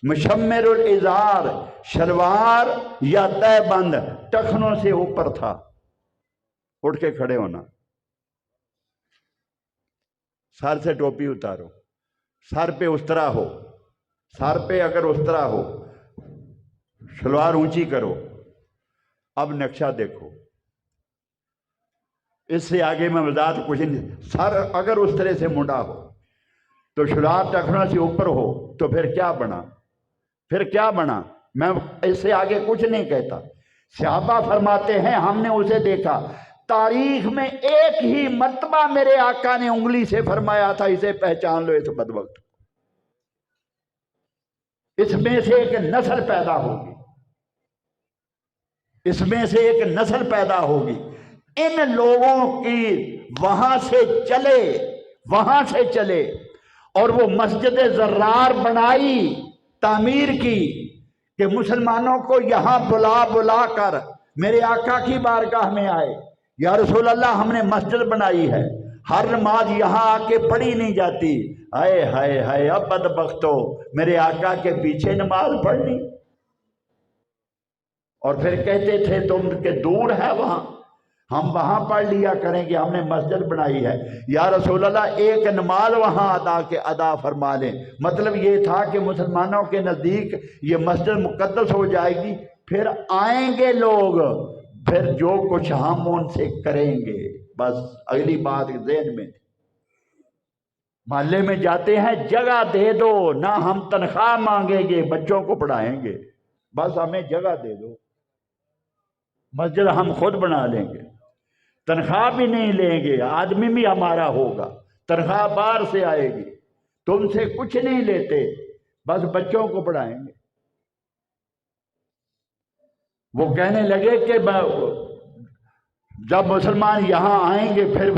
مشمر الازار، شلوار یا تہ بند ٹخنوں سے اوپر تھا۔ اٹھ کے کھڑے ہونا، سر سے ٹوپی اتارو، سر پہ استرا ہو، سر پہ اگر استرا ہو، شلوار اونچی کرو۔ اب نقشہ دیکھو، اس سے آگے میں وضاحت کچھ نہیں. سر اگر اس طرح سے منڈا ہو تو شراب ٹخنا سے اوپر ہو تو پھر کیا بنا؟ پھر کیا بنا؟ میں اس سے آگے کچھ نہیں کہتا. صحابہ فرماتے ہیں ہم نے اسے دیکھا، تاریخ میں ایک ہی مرتبہ میرے آقا نے انگلی سے فرمایا تھا اسے پہچان لو اس بدبخت، اس میں سے ایک نسل پیدا ہوگی، اس میں سے ایک نسل پیدا ہوگی. ان لوگوں کی وہاں سے چلے اور وہ مسجد زرار بنائی، تعمیر کی کہ مسلمانوں کو یہاں بلا کر میرے آقا کی بارگاہ میں آئے، یا رسول اللہ ہم نے مسجد بنائی ہے، ہر نماز یہاں آ کے پڑھی نہیں جاتی. ہائے ہائے ہائے، اب بدبختو میرے آقا کے پیچھے نماز پڑھنی. اور پھر کہتے تھے تم کہ دور ہے وہاں، ہم وہاں پڑھ لیا کریں گے، ہم نے مسجد بنائی ہے. یا رسول اللہ ایک نماز وہاں ادا فرما لیں. مطلب یہ تھا کہ مسلمانوں کے نزدیک یہ مسجد مقدس ہو جائے گی، پھر آئیں گے لوگ، پھر جو کچھ ہم ان سے کریں گے. بس اگلی بات ذہن میں. محلے میں جاتے ہیں، جگہ دے دو، نہ ہم تنخواہ مانگیں گے، بچوں کو پڑھائیں گے، بس ہمیں جگہ دے دو، مسجد ہم خود بنا لیں گے، تنخواہ بھی نہیں لیں گے، آدمی بھی ہمارا ہوگا، تنخواہ باہر سے آئے گی، تم سے کچھ نہیں لیتے، بس بچوں کو پڑھائیں گے. وہ کہنے لگے کہ جب مسلمان یہاں آئیں گے پھر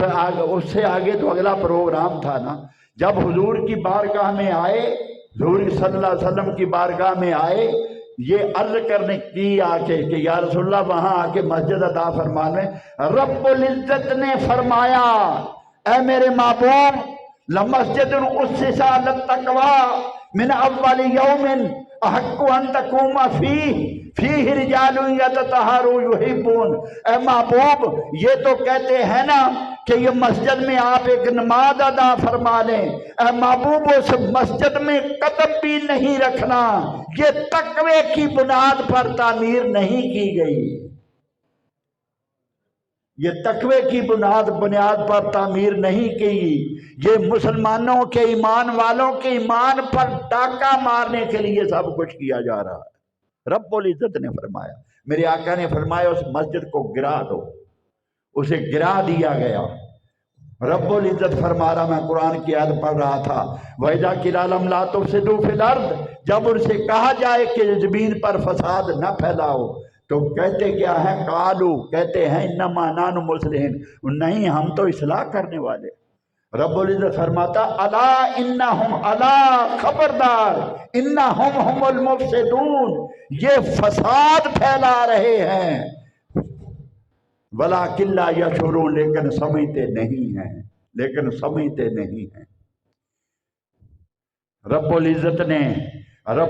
اس سے آگے تو اگلا پروگرام تھا نا. جب حضور کی بارگاہ میں آئے، حضور صلی اللہ علیہ وسلم کی بارگاہ میں آئے، یہ عرض کرنے کی آ کے کہ یا رسول اللہ وہاں آ کے مسجد عطا فرمانے. رب العزت نے فرمایا اے میرے محبوب، لمسجد اسس علی التقوی من اول یوم احق ان تقوم فیہ رجال یتطہرون یحبون. اے محبوب یہ تو کہتے ہیں نا کہ یہ مسجد میں آپ ایک نماز ادا فرما لیں. اے محبوب اس مسجد میں قدم بھی نہیں رکھنا، یہ تقوی کی بنیاد پر تعمیر نہیں کی گئی، یہ تقوی کی بنیاد پر تعمیر نہیں کی. یہ مسلمانوں کے ایمان والوں کے ایمان پر ڈاکہ مارنے کے لیے سب کچھ کیا جا رہا ہے. رب العزت نے فرمایا، میرے آقا نے فرمایا اس مسجد کو گرا دو، اسے گرا دیا گیا. رب العزت فرما رہا، میں قرآن کی آیت پڑھ رہا تھا، وَإِذَا قِيلَ لَهُمْ لَا تُفْسِدُوا فِي الْأَرْضِ، جب ان سے کہا جائے کہ زمین پر فساد نہ پھیلاؤ تو کہتے کیا ہے؟ قالو، کہتے ہیں انما نحن مصلحون، نہیں ہم تو اصلاح کرنے والے. رب العزت فرماتا الا انہم، الا خبردار، انہم ہم المفسدون، یہ فساد پھیلا رہے ہیں، ولیکن لا یشعرون، لیکن سمجھتے نہیں ہیں، لیکن سمجھتے نہیں ہیں. رب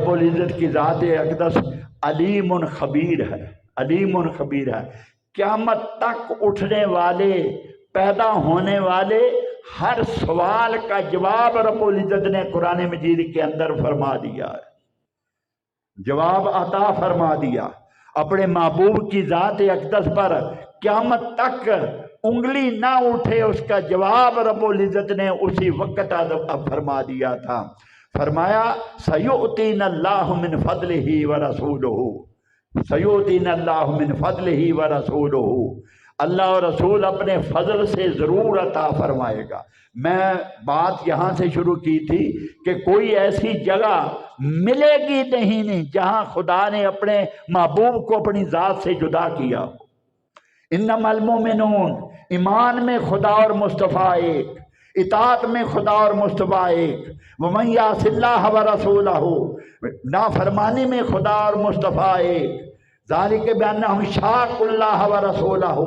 العزت کی ذات اقدس علیم خبیر ہے، علیم خبیر ہے. قیامت تک اٹھنے والے، پیدا ہونے والے ہر سوال کا جواب رب العزت نے قرآن مجید کے اندر فرما دیا ہے، جواب عطا فرما دیا. اپنے محبوب کی ذات اقدس پر قیامت تک انگلی نہ اٹھے اس کا جواب رب العزت نے اسی وقت فرما دیا تھا. فرمایا سیؤتین اللہ من فضلہ ورسولہ، سیؤتین اللہ من فضلہ ورسولہ، اللہ اور رسول اپنے فضل سے ضرور عطا فرمائے گا. میں بات یہاں سے شروع کی تھی کہ کوئی ایسی جگہ ملے گی نہیں جہاں خدا نے اپنے محبوب کو اپنی ذات سے جدا کیا. انما المؤمنون، ایمان میں خدا اور مصطفیٰ ایک، اطاعت میں خدا اور مصطفیٰ ایک. ومن یعص اللہ ورسولہ، نافرمانی میں خدا اور مصطفیٰ ایک. ذالک بانہم شاقوا اللہ ورسولہ،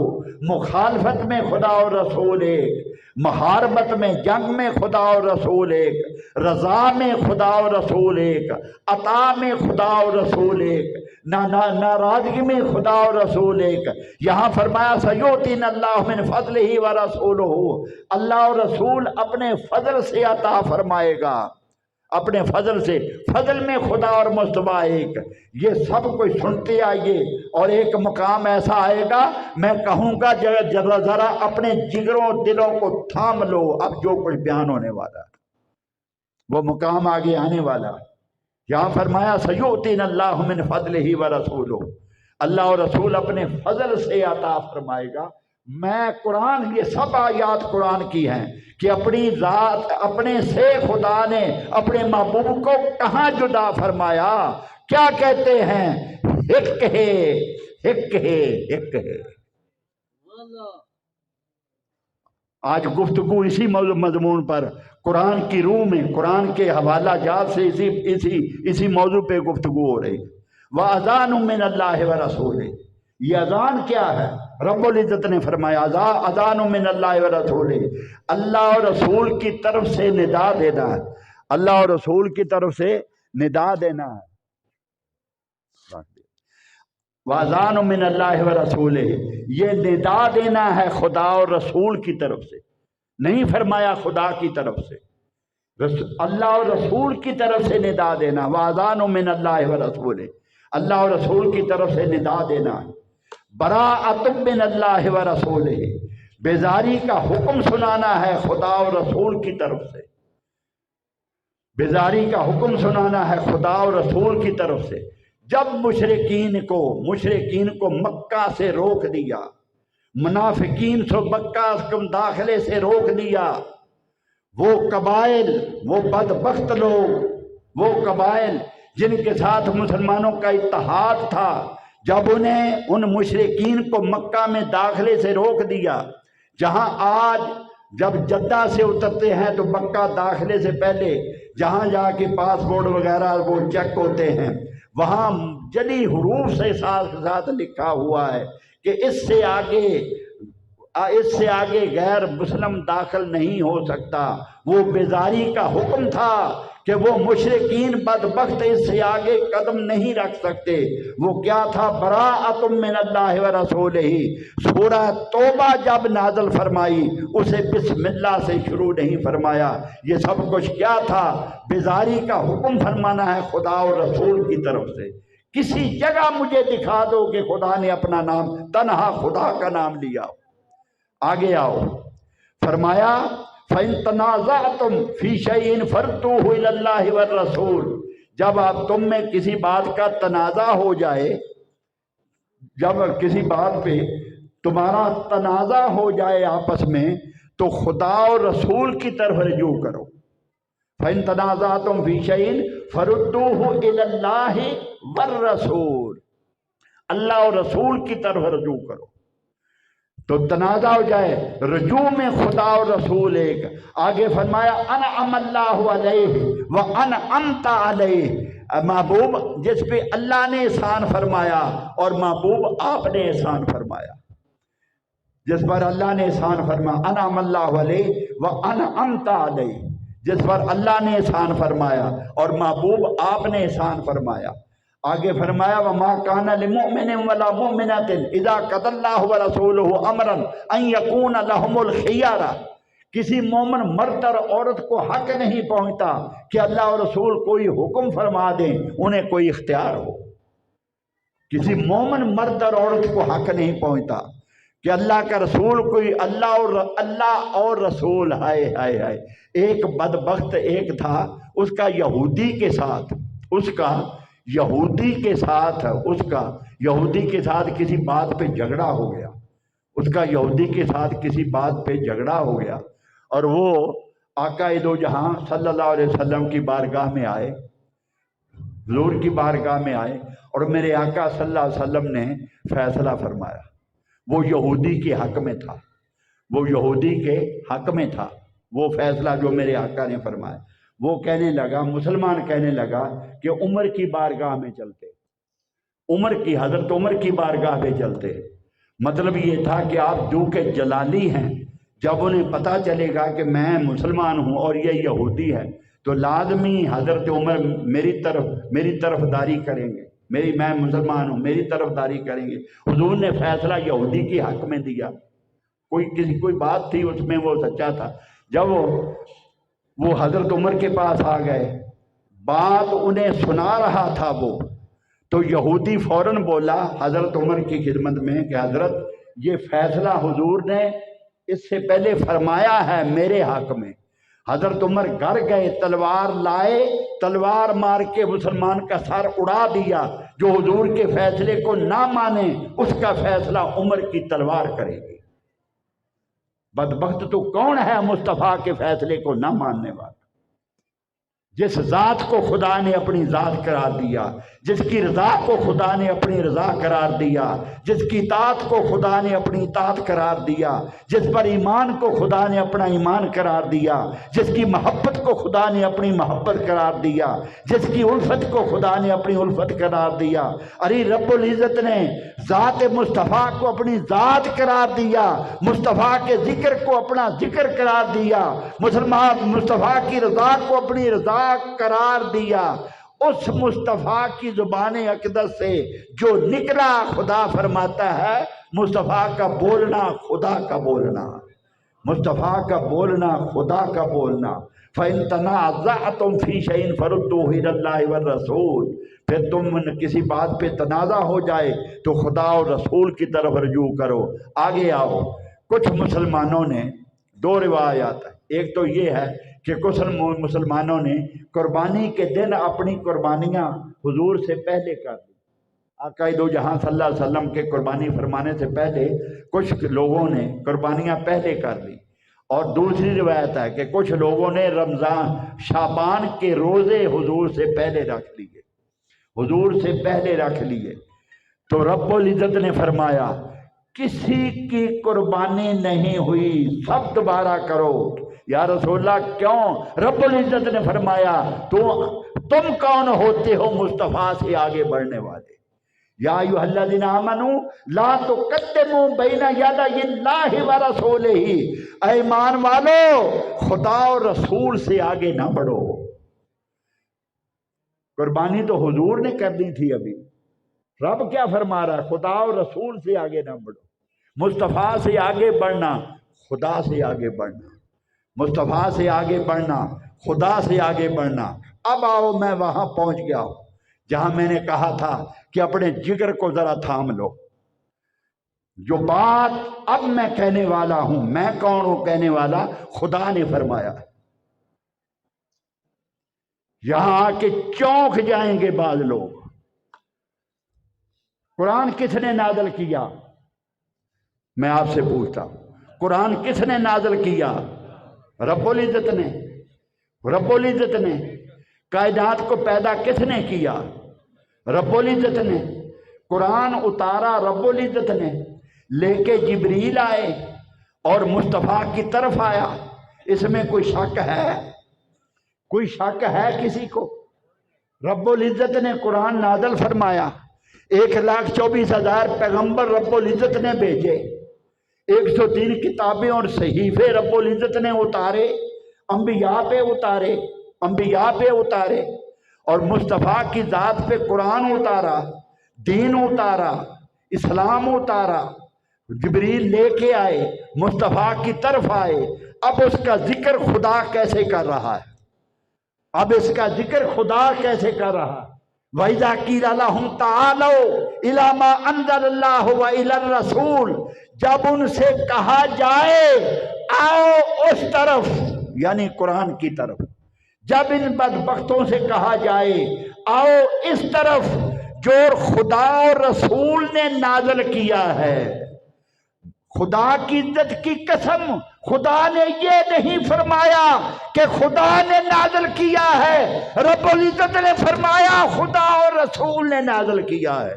مخالفت میں خدا اور رسول ایک، محاربت میں جنگ میں خدا اور رسول ایک، رضا میں خدا اور رسول ایک، عطا میں خدا اور رسول ایک، ناراضگی میں خدا اور رسول ایک. یہاں فرمایا سیؤتین اللہ من فضلہ ورسولہ، اللہ اور رسول اپنے فضل سے عطا فرمائے گا، اپنے فضل سے، فضل میں خدا اور مصطفیٰ ایک، یہ سب کچھ سنتے آئیے، اور ایک مقام ایسا آئے گا میں کہوں گا ذرا اپنے جگروں دلوں کو تھام لو، اب جو کچھ بیان ہونے والا ہے وہ مقام آگے آنے والا۔ یہاں فرمایا سیؤتین اللہ من فضلہ ورسولہ، اللہ اور رسول اپنے فضل سے عطا فرمائے گا۔ میں قرآن، یہ سب آیات قرآن کی ہیں کہ اپنی ذات، اپنے سے خدا نے اپنے محبوب کو کہاں جدا فرمایا، کیا کہتے ہیں؟ ہک ہے، ہک ہے، ہک ہے۔ آج گفتگو اسی مضمون پر، قرآن کی روح میں، قرآن کے حوالہ جات سے اسی موضوع پہ گفتگو ہو رہی۔ وَأَذَانٌ مِّنَ اللَّهِ وَرَسُولِهِ، یہ اذان کیا ہے؟ رب العزت نے فرمایا اذان من اللہ ورسولہ، اللہ اور رسول کی طرف سے ندا دینا ہے، اللہ اور رسول کی طرف سے ندا دینا ہے۔ واذان من اللہ ورسولہ، یہ ندا دینا ہے خدا اور رسول کی طرف سے، نہیں فرمایا خدا کی طرف سے، اللہ اور رسول کی طرف سے ندا دینا۔ واذان من اللہ ورسولہ، اللہ اور رسول کی طرف سے ندا دینا ہے۔ براءۃ من اللہ ورسولہ، بیزاری کا حکم سنانا ہے خدا اور رسول کی طرف سے، بیزاری کا حکم سنانا ہے خدا اور رسول کی طرف سے۔ جب مشرکین کو مکہ سے روک دیا، منافقین سے مکہ کے داخلے سے روک دیا، وہ قبائل، وہ بدبخت لوگ، وہ قبائل جن کے ساتھ مسلمانوں کا اتحاد تھا، جب انہیں ان مشرکین کو مکہ میں داخلے سے روک دیا، جہاں آج جب جدہ سے اترتے ہیں تو مکہ داخلے سے پہلے جہاں جا کے پاسپورٹ وغیرہ وہ چیک ہوتے ہیں، وہاں جلی حروف سے ساتھ لکھا ہوا ہے کہ اس سے آگے غیر مسلم داخل نہیں ہو سکتا۔ وہ بیزاری کا حکم تھا کہ وہ مشرکین بدبخت اس سے آگے قدم نہیں رکھ سکتے۔ وہ کیا تھا؟ براءۃ من اللہ ورسولہ۔ سورہ توبہ جب نازل فرمائی اسے بسم اللہ سے شروع نہیں فرمایا۔ یہ سب کچھ کیا تھا؟ بیزاری کا حکم فرمانا ہے خدا اور رسول کی طرف سے۔ کسی جگہ مجھے دکھا دو کہ خدا نے اپنا نام، تنہا خدا کا نام لیا۔ آگے آؤ، فرمایا فَإِن تَنَازَعْتُمْ فِي شَيْءٍ فَرُدُّوهُ إِلَى اللَّهِ وَالرَّسُولِ، جب آپ تم میں کسی بات کا تنازع ہو جائے، جب کسی بات پہ تمہارا تنازع ہو جائے آپس میں، تو خدا اور رسول کی طرف رجوع کرو۔ فَإِن تَنَازَعْتُمْ فِي شَيْءٍ فَرُدُّوهُ إِلَى اللَّهِ وَالرَّسُولِ، اللہ اور رسول کی طرف رجوع کرو۔ تو تنازع ہو جائے، رجوع میں خدا اور رسول ایک۔ آگے فرمایا انعم اللہ علیہ وانعمت علیہ، محبوب جس پہ اللہ نے احسان فرمایا اور محبوب آپ نے احسان فرمایا، جس پر اللہ نے احسان فرمایا، انعم اللہ علیہ وانعمت علیہ، جس پر اللہ نے احسان فرمایا اور محبوب آپ نے احسان فرمایا۔ آگے فرمایا وَمَا كَانَ لِمُؤْمِنٍ وَلَا مُؤْمِنَةٍ إِذَا قَضَى اللَّهُ وَرَسُولُهُ أَمْرًا أَن يَكُونَ لَهُمُ الْخِيَارَةُ، کسی مومن مرد اور عورت کو حق نہیں پہنچتا کہ اللہ اور رسول کوئی حکم فرما دیں انہیں کوئی اختیار ہو۔ کسی مومن مرد اور عورت کو حق نہیں پہنچتا کہ اللہ کا رسول کوئی، اللہ اور رسول، ہائے ہائے ہائے۔ ایک بدبخت ایک تھا، اس کا یہودی کے ساتھ کسی بات پہ جھگڑا ہو گیا، اس کا یہودی کے ساتھ کسی بات پہ جھگڑا ہو گیا، اور وہ آقا دو جہاں صلی اللہ علیہ وسلم کی بارگاہ میں آئے، حضور کی بارگاہ میں آئے، اور میرے آقا صلی اللہ علیہ وسلم نے فیصلہ فرمایا۔ وہ یہودی کے حق میں تھا، وہ فیصلہ جو میرے آقا نے فرمایا۔ وہ کہنے لگا، مسلمان کہنے لگا کہ عمر کی بارگاہ میں چلتے، حضرت عمر کی بارگاہ میں چلتے۔ مطلب یہ تھا کہ آپ جو کہ جلالی ہیں، جب انہیں پتہ چلے گا کہ میں مسلمان ہوں اور یہ یہودی ہے تو لازمی حضرت عمر میری طرف داری کریں گے، میں مسلمان ہوں، میری طرف داری کریں گے۔ حضور نے فیصلہ یہودی کے حق میں دیا، کوئی بات تھی اس میں وہ سچا تھا۔ جب وہ حضرت عمر کے پاس آ گئے بات انہیں سنا رہا تھا وہ، تو یہودی فوراً بولا حضرت عمر کی خدمت میں کہ حضرت یہ فیصلہ حضور نے اس سے پہلے فرمایا ہے میرے حق میں۔ حضرت عمر گھر گئے، تلوار لائے، تلوار مار کے مسلمان کا سر اڑا دیا۔ جو حضور کے فیصلے کو نہ مانے اس کا فیصلہ عمر کی تلوار کرے گی۔ بدبخت تو کون ہے مصطفیٰ کے فیصلے کو نہ ماننے والا؟ جس ذات کو خدا نے اپنی ذات قرار دیا، جس کی رضا کو خدا نے اپنی رضا قرار دیا، جس کی اطاعت کو خدا نے اپنی اطاعت قرار دیا، جس پر ایمان کو خدا نے اپنا ایمان قرار دیا، جس کی محبت کو خدا نے اپنی محبت قرار دیا، جس کی الفت کو خدا نے اپنی الفت قرار دیا۔ ارے رب العزت نے ذات مصطفیٰ کو اپنی ذات قرار دیا، مصطفیٰ کے ذکر کو اپنا ذکر قرار دیا، مسلمان مصطفیٰ کی رضا کو اپنی رضا قرار دیا۔ اس مصطفیٰ کی زبان اقدس سے جو نکلا خدا فرماتا ہے مصطفیٰ کا بولنا خدا کا بولنا، مصطفیٰ کا بولنا خدا کا بولنا۔ فَإِن تَنَازَعْتُمْ فِي شَيْءٍ فَرُدُّوهُ إِلَى اللَّهِ وَالرَّسُولِ، پھر تم کسی بات پہ تنازع ہو جائے تو خدا اور رسول کی طرف رجوع کرو۔ آگے آؤ، کچھ مسلمانوں نے دو روایات ہیں، ایک تو یہ ہے کہ کچھ مسلمانوں نے قربانی کے دن اپنی قربانیاں حضور سے پہلے کر دی۔ آقا دو جہاں صلی اللہ علیہ وسلم کے قربانی فرمانے سے پہلے کچھ لوگوں نے قربانیاں پہلے کر دی، اور دوسری روایت ہے کہ کچھ لوگوں نے رمضان شعبان کے روزے حضور سے پہلے رکھ لیے، حضور سے پہلے رکھ لیے۔ تو رب العزت نے فرمایا کسی کی قربانی نہیں ہوئی، سب دوبارہ کرو۔ یا رسول اللہ کیوں؟ رب العزت نے فرمایا تم کون ہوتے ہو مصطفیٰ سے آگے بڑھنے والے؟ یا ایھا الذین آمنوا لا تقدموا بین یدی اللہ ورسولہ، اے ایمان والو خدا اور رسول سے آگے نہ بڑھو۔ قربانی تو حضور نے کر دی تھی، ابھی رب کیا فرما رہا ہے؟ خدا اور رسول سے آگے نہ بڑھو۔ مصطفیٰ سے آگے بڑھنا، خدا سے آگے بڑھنا، مصطفیٰ سے آگے بڑھنا، خدا سے آگے بڑھنا۔ اب آؤ میں وہاں پہنچ گیا ہوں جہاں میں نے کہا تھا کہ اپنے جگر کو ذرا تھام لو۔ جو بات اب میں کہنے والا ہوں، میں کون ہوں کہنے والا؟ خدا نے فرمایا۔ یہاں آ کے چونک جائیں گے بعض لوگ۔ قرآن کس نے نازل کیا؟ میں آپ سے پوچھتا ہوں، قرآن کس نے نازل کیا؟ رب العزت نے۔ رب العزت نے۔ کائنات کو پیدا کس نے کیا؟ رب العزت نے۔ قرآن اتارا رب العزت نے، لے کے جبریل آئے اور مصطفیٰ کی طرف آیا۔ اس میں کوئی شک ہے؟ کوئی شک ہے کسی کو؟ رب العزت نے قرآن نازل فرمایا، 1,24,000 پیغمبر رب العزت نے بھیجے، 103 کتابیں اور صحیفے رب العزت نے اتارے، انبیاء پہ اتارے، انبیاء پہ اتارے، اور مصطفیٰ کی ذات پہ قرآن اتارا، دین اتارا، اسلام اتارا۔ جبریل لے کے آئے، مصطفیٰ کی طرف آئے۔ اب اس کا ذکر خدا کیسے کر رہا ہے؟ اب اس کا ذکر خدا کیسے کر رہا ہے؟ وَإِذَا قِيلَ لَهُمْ تَعَالَوْا إِلَىٰ مَا أَنزَلَ اللَّهُ وَإِلَى الرَّسُولِ، جب ان سے کہا جائے آؤ اس طرف، یعنی قرآن کی طرف، جب ان بدبختوں سے کہا جائے آؤ اس طرف جو خدا اور رسول نے نازل کیا ہے۔ خدا کی عزت کی قسم، خدا نے یہ نہیں فرمایا کہ خدا نے نازل کیا ہے، رب العزت نے فرمایا خدا اور رسول نے نازل کیا ہے۔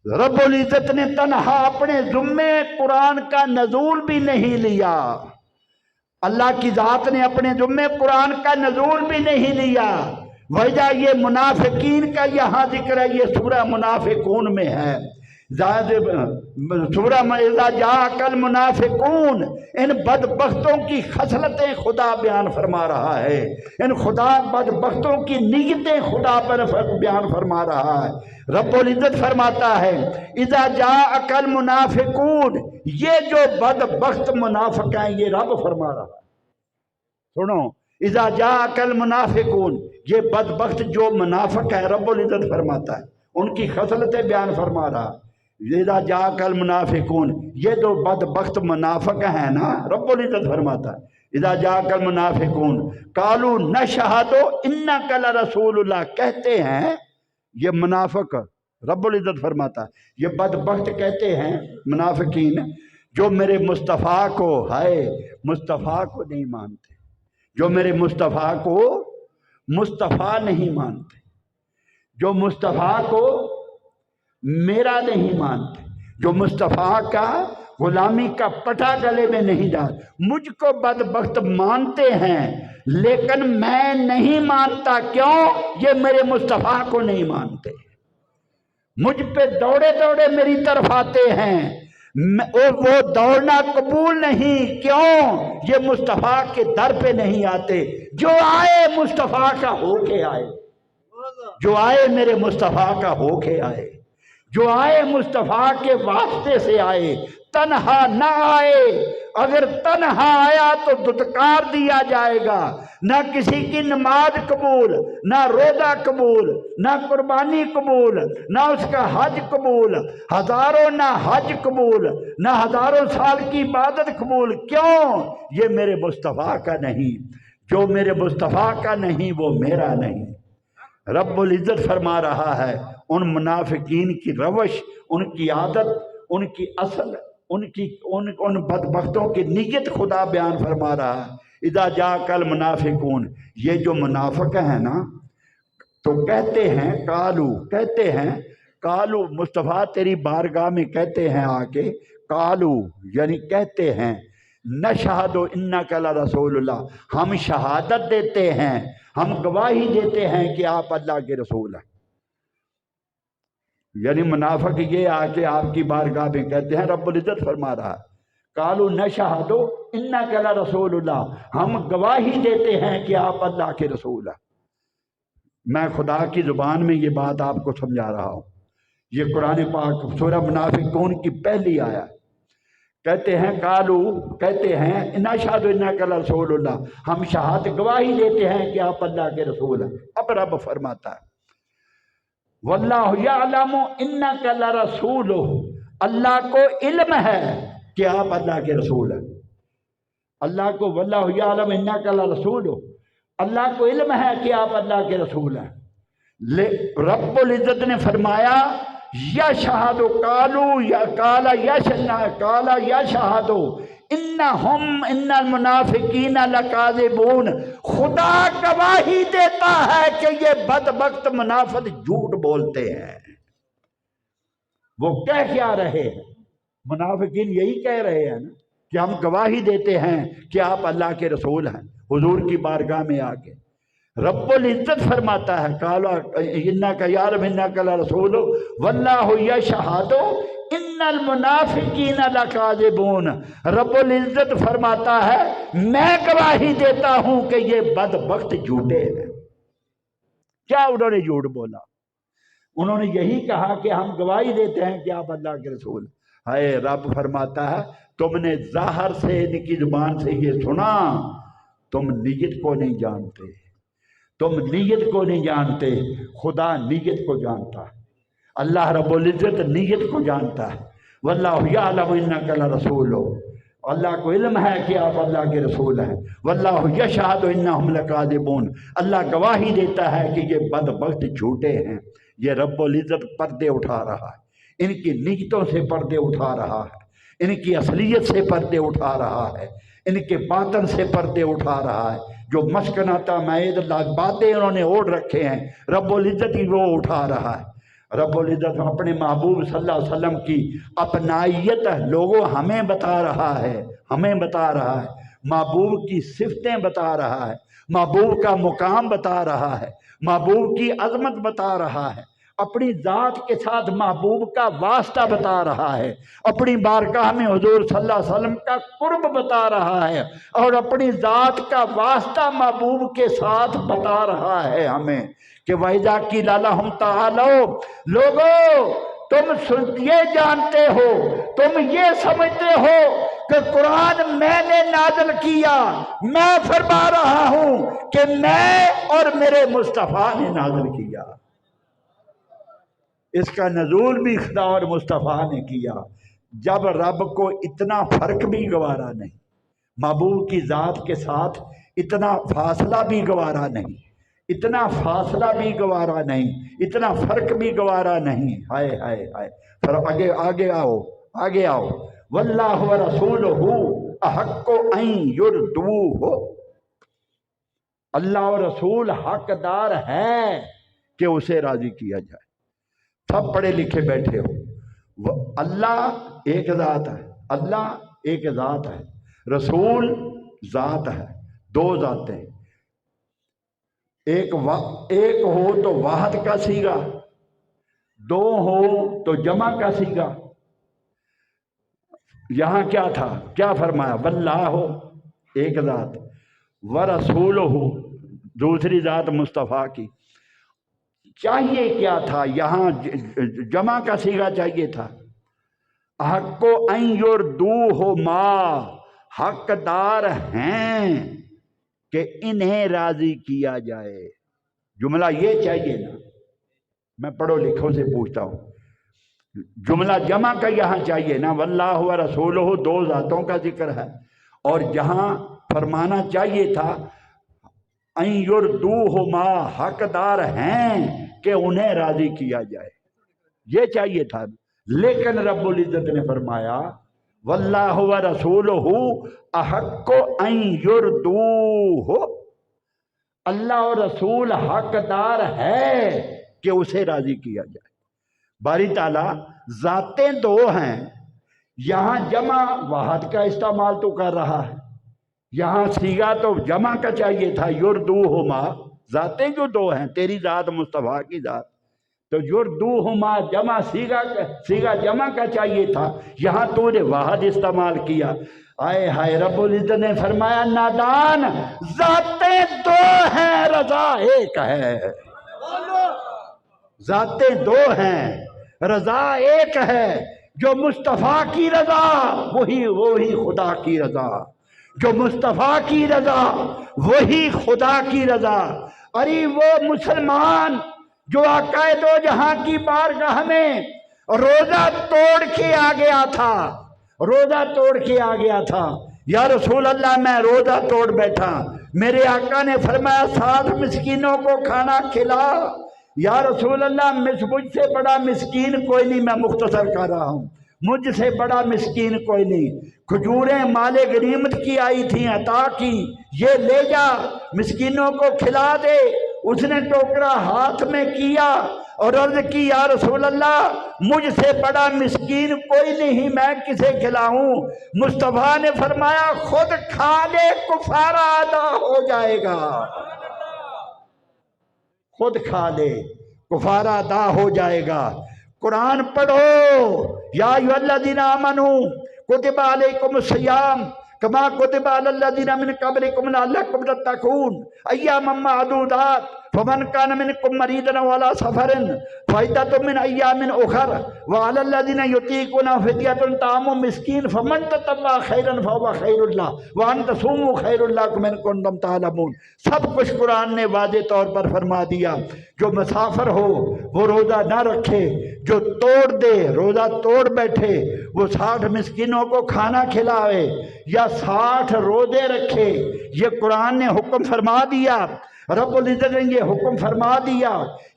رب العزت نے تنہا اپنے ذمے قرآن کا نزول بھی نہیں لیا، اللہ کی ذات نے اپنے ذمے قرآن کا نزول بھی نہیں لیا۔ وجہ یہ منافقین کا یہاں ذکر ہے، یہ سورہ منافقون میں ہے۔ سورہ اذا جاءک المنافقون، ان بدبختوں کی خصلتیں خدا بیان فرما رہا ہے، ان خدا بدبختوں کی نیتیں خدا پر بیان فرما رہا ہے۔ رب العزت فرماتا ہے اذا جاءک المنافقون، یہ جو بدبخت منافق ہیں یہ رب فرما رہا ہے۔ سنو، اذا جاءکل منافقون، یہ بدبخت جو منافق ہے رب العزت فرماتا ہے، ان کی خصلتیں بیان فرما رہا۔ اذا جاءکل منافقون، یہ جو بدبخت منافق ہیں نا، رب العزت فرماتا ہے اذا جاءکل منافقون قالوا نشہد انک لرسول اللہ، کہتے ہیں یہ منافق، رب العزت فرماتا ہے یہ بدبخت کہتے ہیں منافقین جو میرے مصطفیٰ کو، ہائے مصطفیٰ کو نہیں مانتے، جو میرے مصطفیٰ کو مصطفیٰ نہیں مانتے، جو مصطفیٰ کو میرا نہیں مانتے، جو مصطفیٰ کا غلامی کا پٹا گلے میں نہیں ڈال، مجھ کو بدبخت مانتے ہیں لیکن میں نہیں مانتا، کیوں؟ یہ میرے مصطفیٰ کو نہیں مانتے، مجھ پہ دوڑے دوڑے میری طرف آتے ہیں، وہ دوڑنا قبول نہیں، کیوں؟ یہ مصطفیٰ کے در پہ نہیں آتے، جو آئے مصطفیٰ کا ہو کے آئے، جو آئے میرے مصطفیٰ کا ہو کے آئے، جو آئے مصطفیٰ کے واسطے سے آئے، تنہا نہ آئے، اگر تنہا آیا تو دھتکار دیا جائے گا، نہ کسی کی نماز قبول، نہ روزہ قبول، نہ قربانی قبول، نہ اس کا حج قبول، ہزاروں نہ حج قبول، نہ ہزاروں سال کی عبادت قبول، کیوں؟ یہ میرے مصطفیٰ کا نہیں، جو میرے مصطفیٰ کا نہیں وہ میرا نہیں۔ رب العزت فرما رہا ہے ان منافقین کی روش، ان کی عادت، ان کی اصل، ان بدبختوں کی نیت خدا بیان فرما رہا ہے۔ اذا جاءکل منافقون، یہ جو منافق ہیں نا تو کہتے ہیں قالو مصطفیٰ تیری بارگاہ میں کہتے ہیں آ کے، قالو یعنی کہتے ہیں، نشہد انک لرسول اللہ، ہم شہادت دیتے ہیں، ہم گواہی دیتے ہیں کہ آپ اللہ کے رسول ہیں۔ یعنی منافق یہ آ کے آپ کی بارگاہ میں کہتے ہیں، رب العزت فرما رہا ہے قالوا نشہد انک لرسول اللہ، ہم گواہی دیتے ہیں کہ آپ اللہ کے رسول ہیں۔ میں خدا کی زبان میں یہ بات آپ کو سمجھا رہا ہوں، یہ قرآن پاک سورہ منافقون کی پہلی آیت، کہتے ہیں کہتے ہیں نشہد انک لرسول اللہ، ہم شہادت گواہی دیتے ہیں کہ آپ اللہ کے رسول ہیں۔ اب رب فرماتا ہے واللہ یعلم انک لرسول، اللہ کو علم ہے کہ آپ اللہ کے رسول ہیں، اللہ کو واللہ یعلم انک لرسول، اللہ کو علم ہے کہ آپ اللہ کے رسول ہیں۔ رب العزت نے فرمایا یشہد قال یشہد انہم ان المنافقین لکاذبون، خدا گواہی دیتا ہے کہ یہ بدبخت منافق جھوٹ بولتے ہیں۔ وہ کہہ کیا رہے ہیں؟ منافقین یہی کہہ رہے ہیں نا کہ ہم گواہی دیتے ہیں کہ آپ اللہ کے رسول ہیں، حضور کی بارگاہ میں آ کے رب العزت فرماتا ہے قال انک یعلم انک لرسول واللہ یشہد ان المنافقین لکاذبون، رب العزت فرماتا ہے میں گواہی دیتا ہوں کہ یہ بدبخت جھوٹے ہیں۔ کیا انہوں نے جھوٹ بولا؟ انہوں نے یہی کہا کہ ہم گواہی دیتے ہیں کہ آپ اللہ کے رسول۔ ہائے رب فرماتا ہے تم نے ظاہر سے ان کی زبان سے یہ سنا، تم نیت کو نہیں جانتے، تم نیت کو نہیں جانتے، خدا نیت کو جانتا ہے، اللہ رب العزت نیت کو جانتا ہے۔ واللہ یعلم انک لرسول، اللہ کو علم ہے کہ آپ اللہ کے رسول ہیں۔ واللہ یشہد انہم لکاذبون، اللہ گواہی دیتا ہے کہ یہ بدبخت جھوٹے ہیں۔ یہ رب العزت پردے اٹھا رہا ہے، ان کی نیتوں سے پردے اٹھا رہا ہے، ان کی اصلیت سے پردے اٹھا رہا ہے، ان کے باطن سے پردے اٹھا رہا ہے۔ جو مسکناتا معید باتیں انہوں نے اوڑھ رکھے ہیں، رب العزت ہی وہ اٹھا رہا ہے۔ رب العزت اپنے محبوب صلی اللہ علیہ وسلم کی اپنائیت لوگوں ہمیں بتا رہا ہے، ہمیں بتا رہا ہے، محبوب کی صفتیں بتا رہا ہے، محبوب کا مقام بتا رہا ہے، محبوب کی عظمت بتا رہا ہے، اپنی ذات کے ساتھ محبوب کا واسطہ بتا رہا ہے، اپنی بارگاہ میں حضور صلی اللہ علیہ وسلم کا قرب بتا رہا ہے، اور اپنی ذات کا واسطہ محبوب کے ساتھ بتا رہا ہے ہمیں کہ وَإِذَا قِيلَ لَهُمْ تَعَالَوْا، لوگو تم یہ جانتے ہو، تم یہ سمجھتے ہو کہ قرآن میں نے نازل کیا، میں فرما رہا ہوں کہ میں اور میرے مصطفیٰ نے نازل کیا۔ اس کا نزول بھی خدا اور مصطفیٰ نے کیا۔ جب رب کو اتنا فرق بھی گوارا نہیں، محبوب کی ذات کے ساتھ اتنا فاصلہ بھی گوارا نہیں، اتنا فاصلہ بھی گوارا نہیں، اتنا فرق بھی گوارا نہیں، ہائے ہائے ہائے۔ پھر آگے آؤ واللہ ورسولہ احق ان یرضوہ، اللہ اور رسول حقدار ہے کہ اسے راضی کیا جائے۔ سب پڑھے لکھے بیٹھے ہو، اللہ ایک ذات ہے، اللہ ایک ذات ہے، رسول ذات ہے، دو ذاتیں، ایک ہو تو واحد کا صیغہ، دو ہو تو جمع کا صیغہ۔ یہاں کیا تھا، کیا فرمایا؟ واللہ ایک ذات، ورسولہ دوسری ذات مصطفیٰ کی۔ چاہیے کیا تھا یہاں؟ جمع کا صیغہ چاہیے تھا۔ حق ان یرضوہما، حقدار ہیں کہ انہیں راضی کیا جائے۔ جملہ یہ چاہیے نا، میں پڑھو لکھوں سے پوچھتا ہوں، جملہ جمع کا یہاں چاہیے نا، واللہ ورسولہ دو ذاتوں کا ذکر ہے، اور جہاں فرمانا چاہیے تھا ان یرضوہما، حقدار ہیں کہ انہیں راضی کیا جائے، یہ چاہیے تھا۔ لیکن رب العزت نے فرمایا واللہ ورسولہ احق ان یرضوہ، اللہ اور رسول حقدار ہے کہ اسے راضی کیا جائے۔ باری تعالیٰ ذاتیں دو ہیں، یہاں جمع واحد کا استعمال تو کر رہا ہے، یہاں صیغہ تو جمع کا چاہیے تھا، یرضوہما، ذاتیں جو دو ہیں، تیری ذات مصطفیٰ کی ذات، تو یرضوہما جمع صیغہ جمع کا چاہیے تھا، یہاں تو نے واحد استعمال کیا۔ آئے ہائے، رب العزت نے فرمایا نادان، ذاتیں دو ہیں رضا ایک ہے، ذاتیں دو ہیں رضا ایک ہے، جو مصطفیٰ کی رضا وہی خدا کی رضا، جو مصطفیٰ کی رضا وہی خدا کی رضا۔ ارے وہ مسلمان جو آقا دو جہاں کی بارگاہ میں روزہ توڑ کے آ گیا تھا، روزہ توڑ کے آ گیا تھا، یا رسول اللہ میں روزہ توڑ بیٹھا، میرے آقا نے فرمایا 7 مسکینوں کو کھانا کھلا۔ یا رسول اللہ مجھ سے بڑا مسکین کوئی نہیں، میں مختصر کر رہا ہوں، مجھ سے بڑا مسکین کوئی نہیں۔ کھجوریں مال غنیمت کی آئی تھیں، عطا کی، یہ لے جا مسکینوں کو کھلا دے۔ اس نے ٹوکرا ہاتھ میں کیا اور عرض کی یا رسول اللہ مجھ سے بڑا مسکین کوئی نہیں، میں کسے کھلاؤں؟ مصطفیٰ نے فرمایا خود کھا لے، کفارہ ادا ہو جائے گا، خود کھا لے، کفارہ ادا ہو جائے گا۔ قرآن پڑھو، یا ایھا الذین آمنوا کتب علیکم الصیام کما کتب علی الذین من قبلکم لعلکم تتقون ایاما معدودات فمن کان منکم مریضا او علی سفر فعدۃ من ایام اخر وعلی الذین یطیقونہ فدیۃ طعام مسکین فمن تطوع خیرا فهو خیر لہ وان تصوموا خیر لکم ان کنتم تعلمون۔ سب کچھ قرآن نے واضح طور پر فرما دیا۔ جو مسافر ہو وہ روزہ نہ رکھے، جو توڑ دے روزہ توڑ بیٹھے وہ 60 مسکینوں کو کھانا کھلاوے یا 60 روزے رکھے، یہ قرآن نے حکم فرما دیا، رب العزت نے یہ حکم فرما دیا،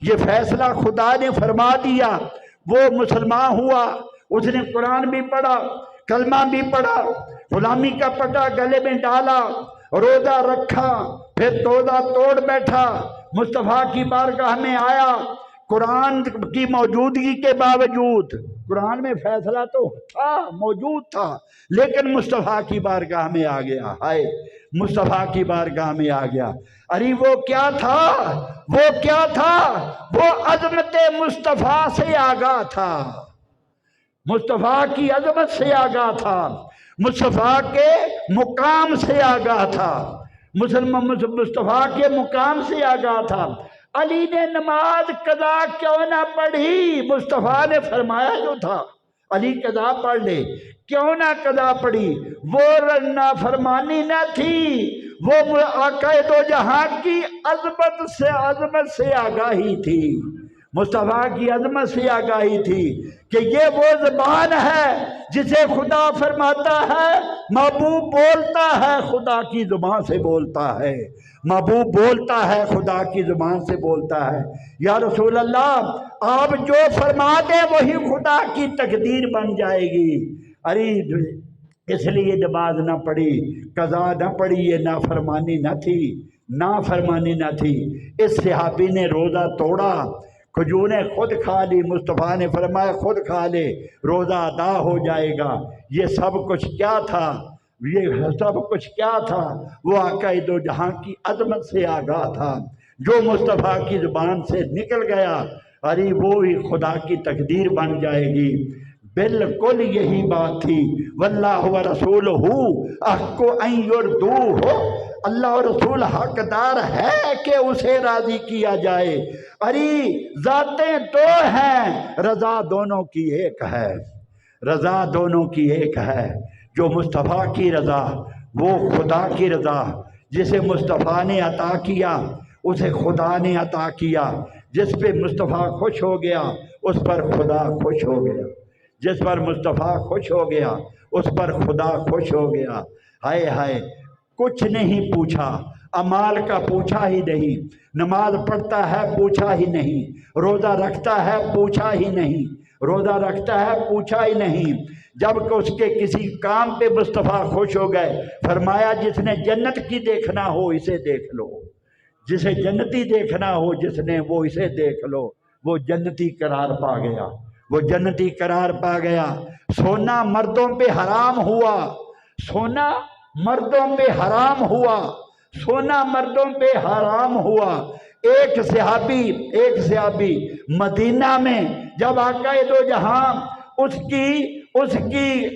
یہ فیصلہ خدا نے فرما دیا۔ وہ مسلمان ہوا، اس نے قرآن بھی پڑھا، کلمہ بھی پڑھا، غلامی کا پٹا گلے میں ڈالا، روزہ رکھا، پھر روزہ توڑ بیٹھا، مصطفیٰ کی بارگاہ میں آیا، قرآن کی موجودگی کے باوجود، قرآن میں فیصلہ تو تھا، موجود تھا، لیکن مصطفیٰ کی بارگاہ میں آ گیا، ہائے مصطفیٰ کی بارگاہ میں آ گیا۔ ارے وہ کیا تھا، وہ کیا تھا، وہ عظمت مصطفیٰ سے آگاہ تھا، مصطفیٰ کی عظمت سے آگاہ تھا، مصطفیٰ کے مقام سے آگاہ تھا، مصطفیٰ کے مقام سے آگاہ تھا۔ علی نے نماز قضا کیوں نہ پڑھی؟ مصطفیٰ نے فرمایا جو تھا علی قضا پڑھ لے، کیوں نہ قضا پڑی؟ وہ نافرمانی نہ تھی، وہ آقا دو جہاں کی عظمت سے آگاہی تھی، مصطفیٰ کی عظمت سے آگاہی تھی کہ یہ وہ زبان ہے جسے خدا فرماتا ہے محبوب بولتا ہے، خدا کی زبان سے بولتا ہے، محبوب بولتا ہے، خدا کی زبان سے بولتا ہے۔ یا رسول اللہ آپ جو فرما دیں وہی خدا کی تقدیر بن جائے گی۔ ارے اس لیے نماز نہ پڑھی، قضا نہ پڑھی، یہ نافرمانی نہ تھی، نافرمانی نہ تھی۔ اس صحابی نے روزہ توڑا، کھجوریں خود کھا لی، مصطفیٰ نے فرمایا خود کھا لے، روزہ ادا ہو جائے گا۔ یہ سب کچھ کیا تھا؟ یہ سب کچھ کیا تھا؟ وہ آقا دو جہاں کی عظمت سے آگاہ تھا، جو مصطفیٰ کی زبان سے نکل گیا ارے وہ ہی خدا کی تقدیر بن جائے گی۔ بالکل یہی بات تھی۔ واللہ ورسولہ احق ان یرضوہ، اللہ اور رسول حقدار ہے کہ اسے راضی کیا جائے۔ ارے ذاتیں دو ہیں، رضا دونوں کی ایک ہے، رضا دونوں کی ایک ہے۔ جو مصطفیٰ کی رضا وہ خدا کی رضا، جسے مصطفیٰ نے عطا کیا اسے خدا نے عطا کیا، جس پہ مصطفیٰ خوش ہو گیا اس پر خدا خوش ہو گیا، جس پر مصطفیٰ خوش ہو گیا اس پر خدا خوش ہو گیا۔ ہائے ہائے کچھ نہیں پوچھا، اعمال کا پوچھا ہی نہیں، نماز پڑھتا ہے پوچھا ہی نہیں، روزہ رکھتا ہے پوچھا ہی نہیں، روزہ رکھتا ہے پوچھا ہی نہیں۔ جب کہ اس کے کسی کام پہ مصطفیٰ خوش ہو گئے، فرمایا جس نے جنت کی دیکھنا ہو اسے دیکھ لو، جسے جنتی دیکھنا ہو جس نے وہ اسے دیکھ لو۔ وہ جنتی قرار پا گیا، وہ جنتی قرار پا گیا۔ سونا مردوں پہ حرام ہوا، سونا مردوں پہ حرام ہوا، سونا مردوں پہ حرام ہوا۔ ایک صحابی مدینہ میں جب آقا دو جہاں اس کی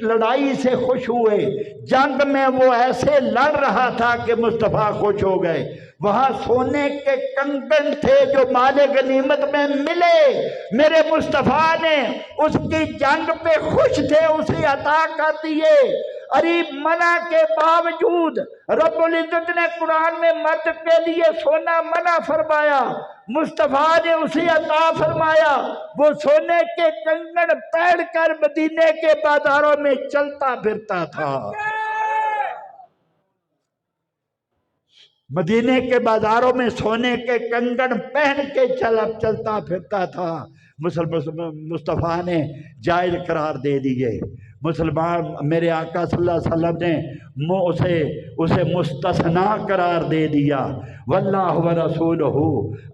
لڑائی سے خوش ہوئے، جنگ میں وہ ایسے لڑ رہا تھا کہ مصطفیٰ خوش ہو گئے۔ وہاں سونے کے کنگن تھے جو مال غنیمت میں ملے، میرے مصطفیٰ نے اس کی جنگ پہ خوش تھے اسے عطا کر دیے۔ ارے منع کے باوجود رب العزت نے قرآن میں مرد کے لیے سونا منع فرمایا، مصطفیٰ نے اسے عطا فرمایا۔ وہ سونے کے کنگن پہن کر مدینے کے بازاروں میں چلتا پھرتا تھا، مدینے کے بازاروں میں سونے کے کنگن پہن کے چلتا پھرتا تھا۔ مصطفیٰ نے جائز قرار دے دیے، مسلمان میرے آقا صلی اللہ علیہ وسلم نے اسے مستثنا قرار دے دیا۔ واللہ ورسولہ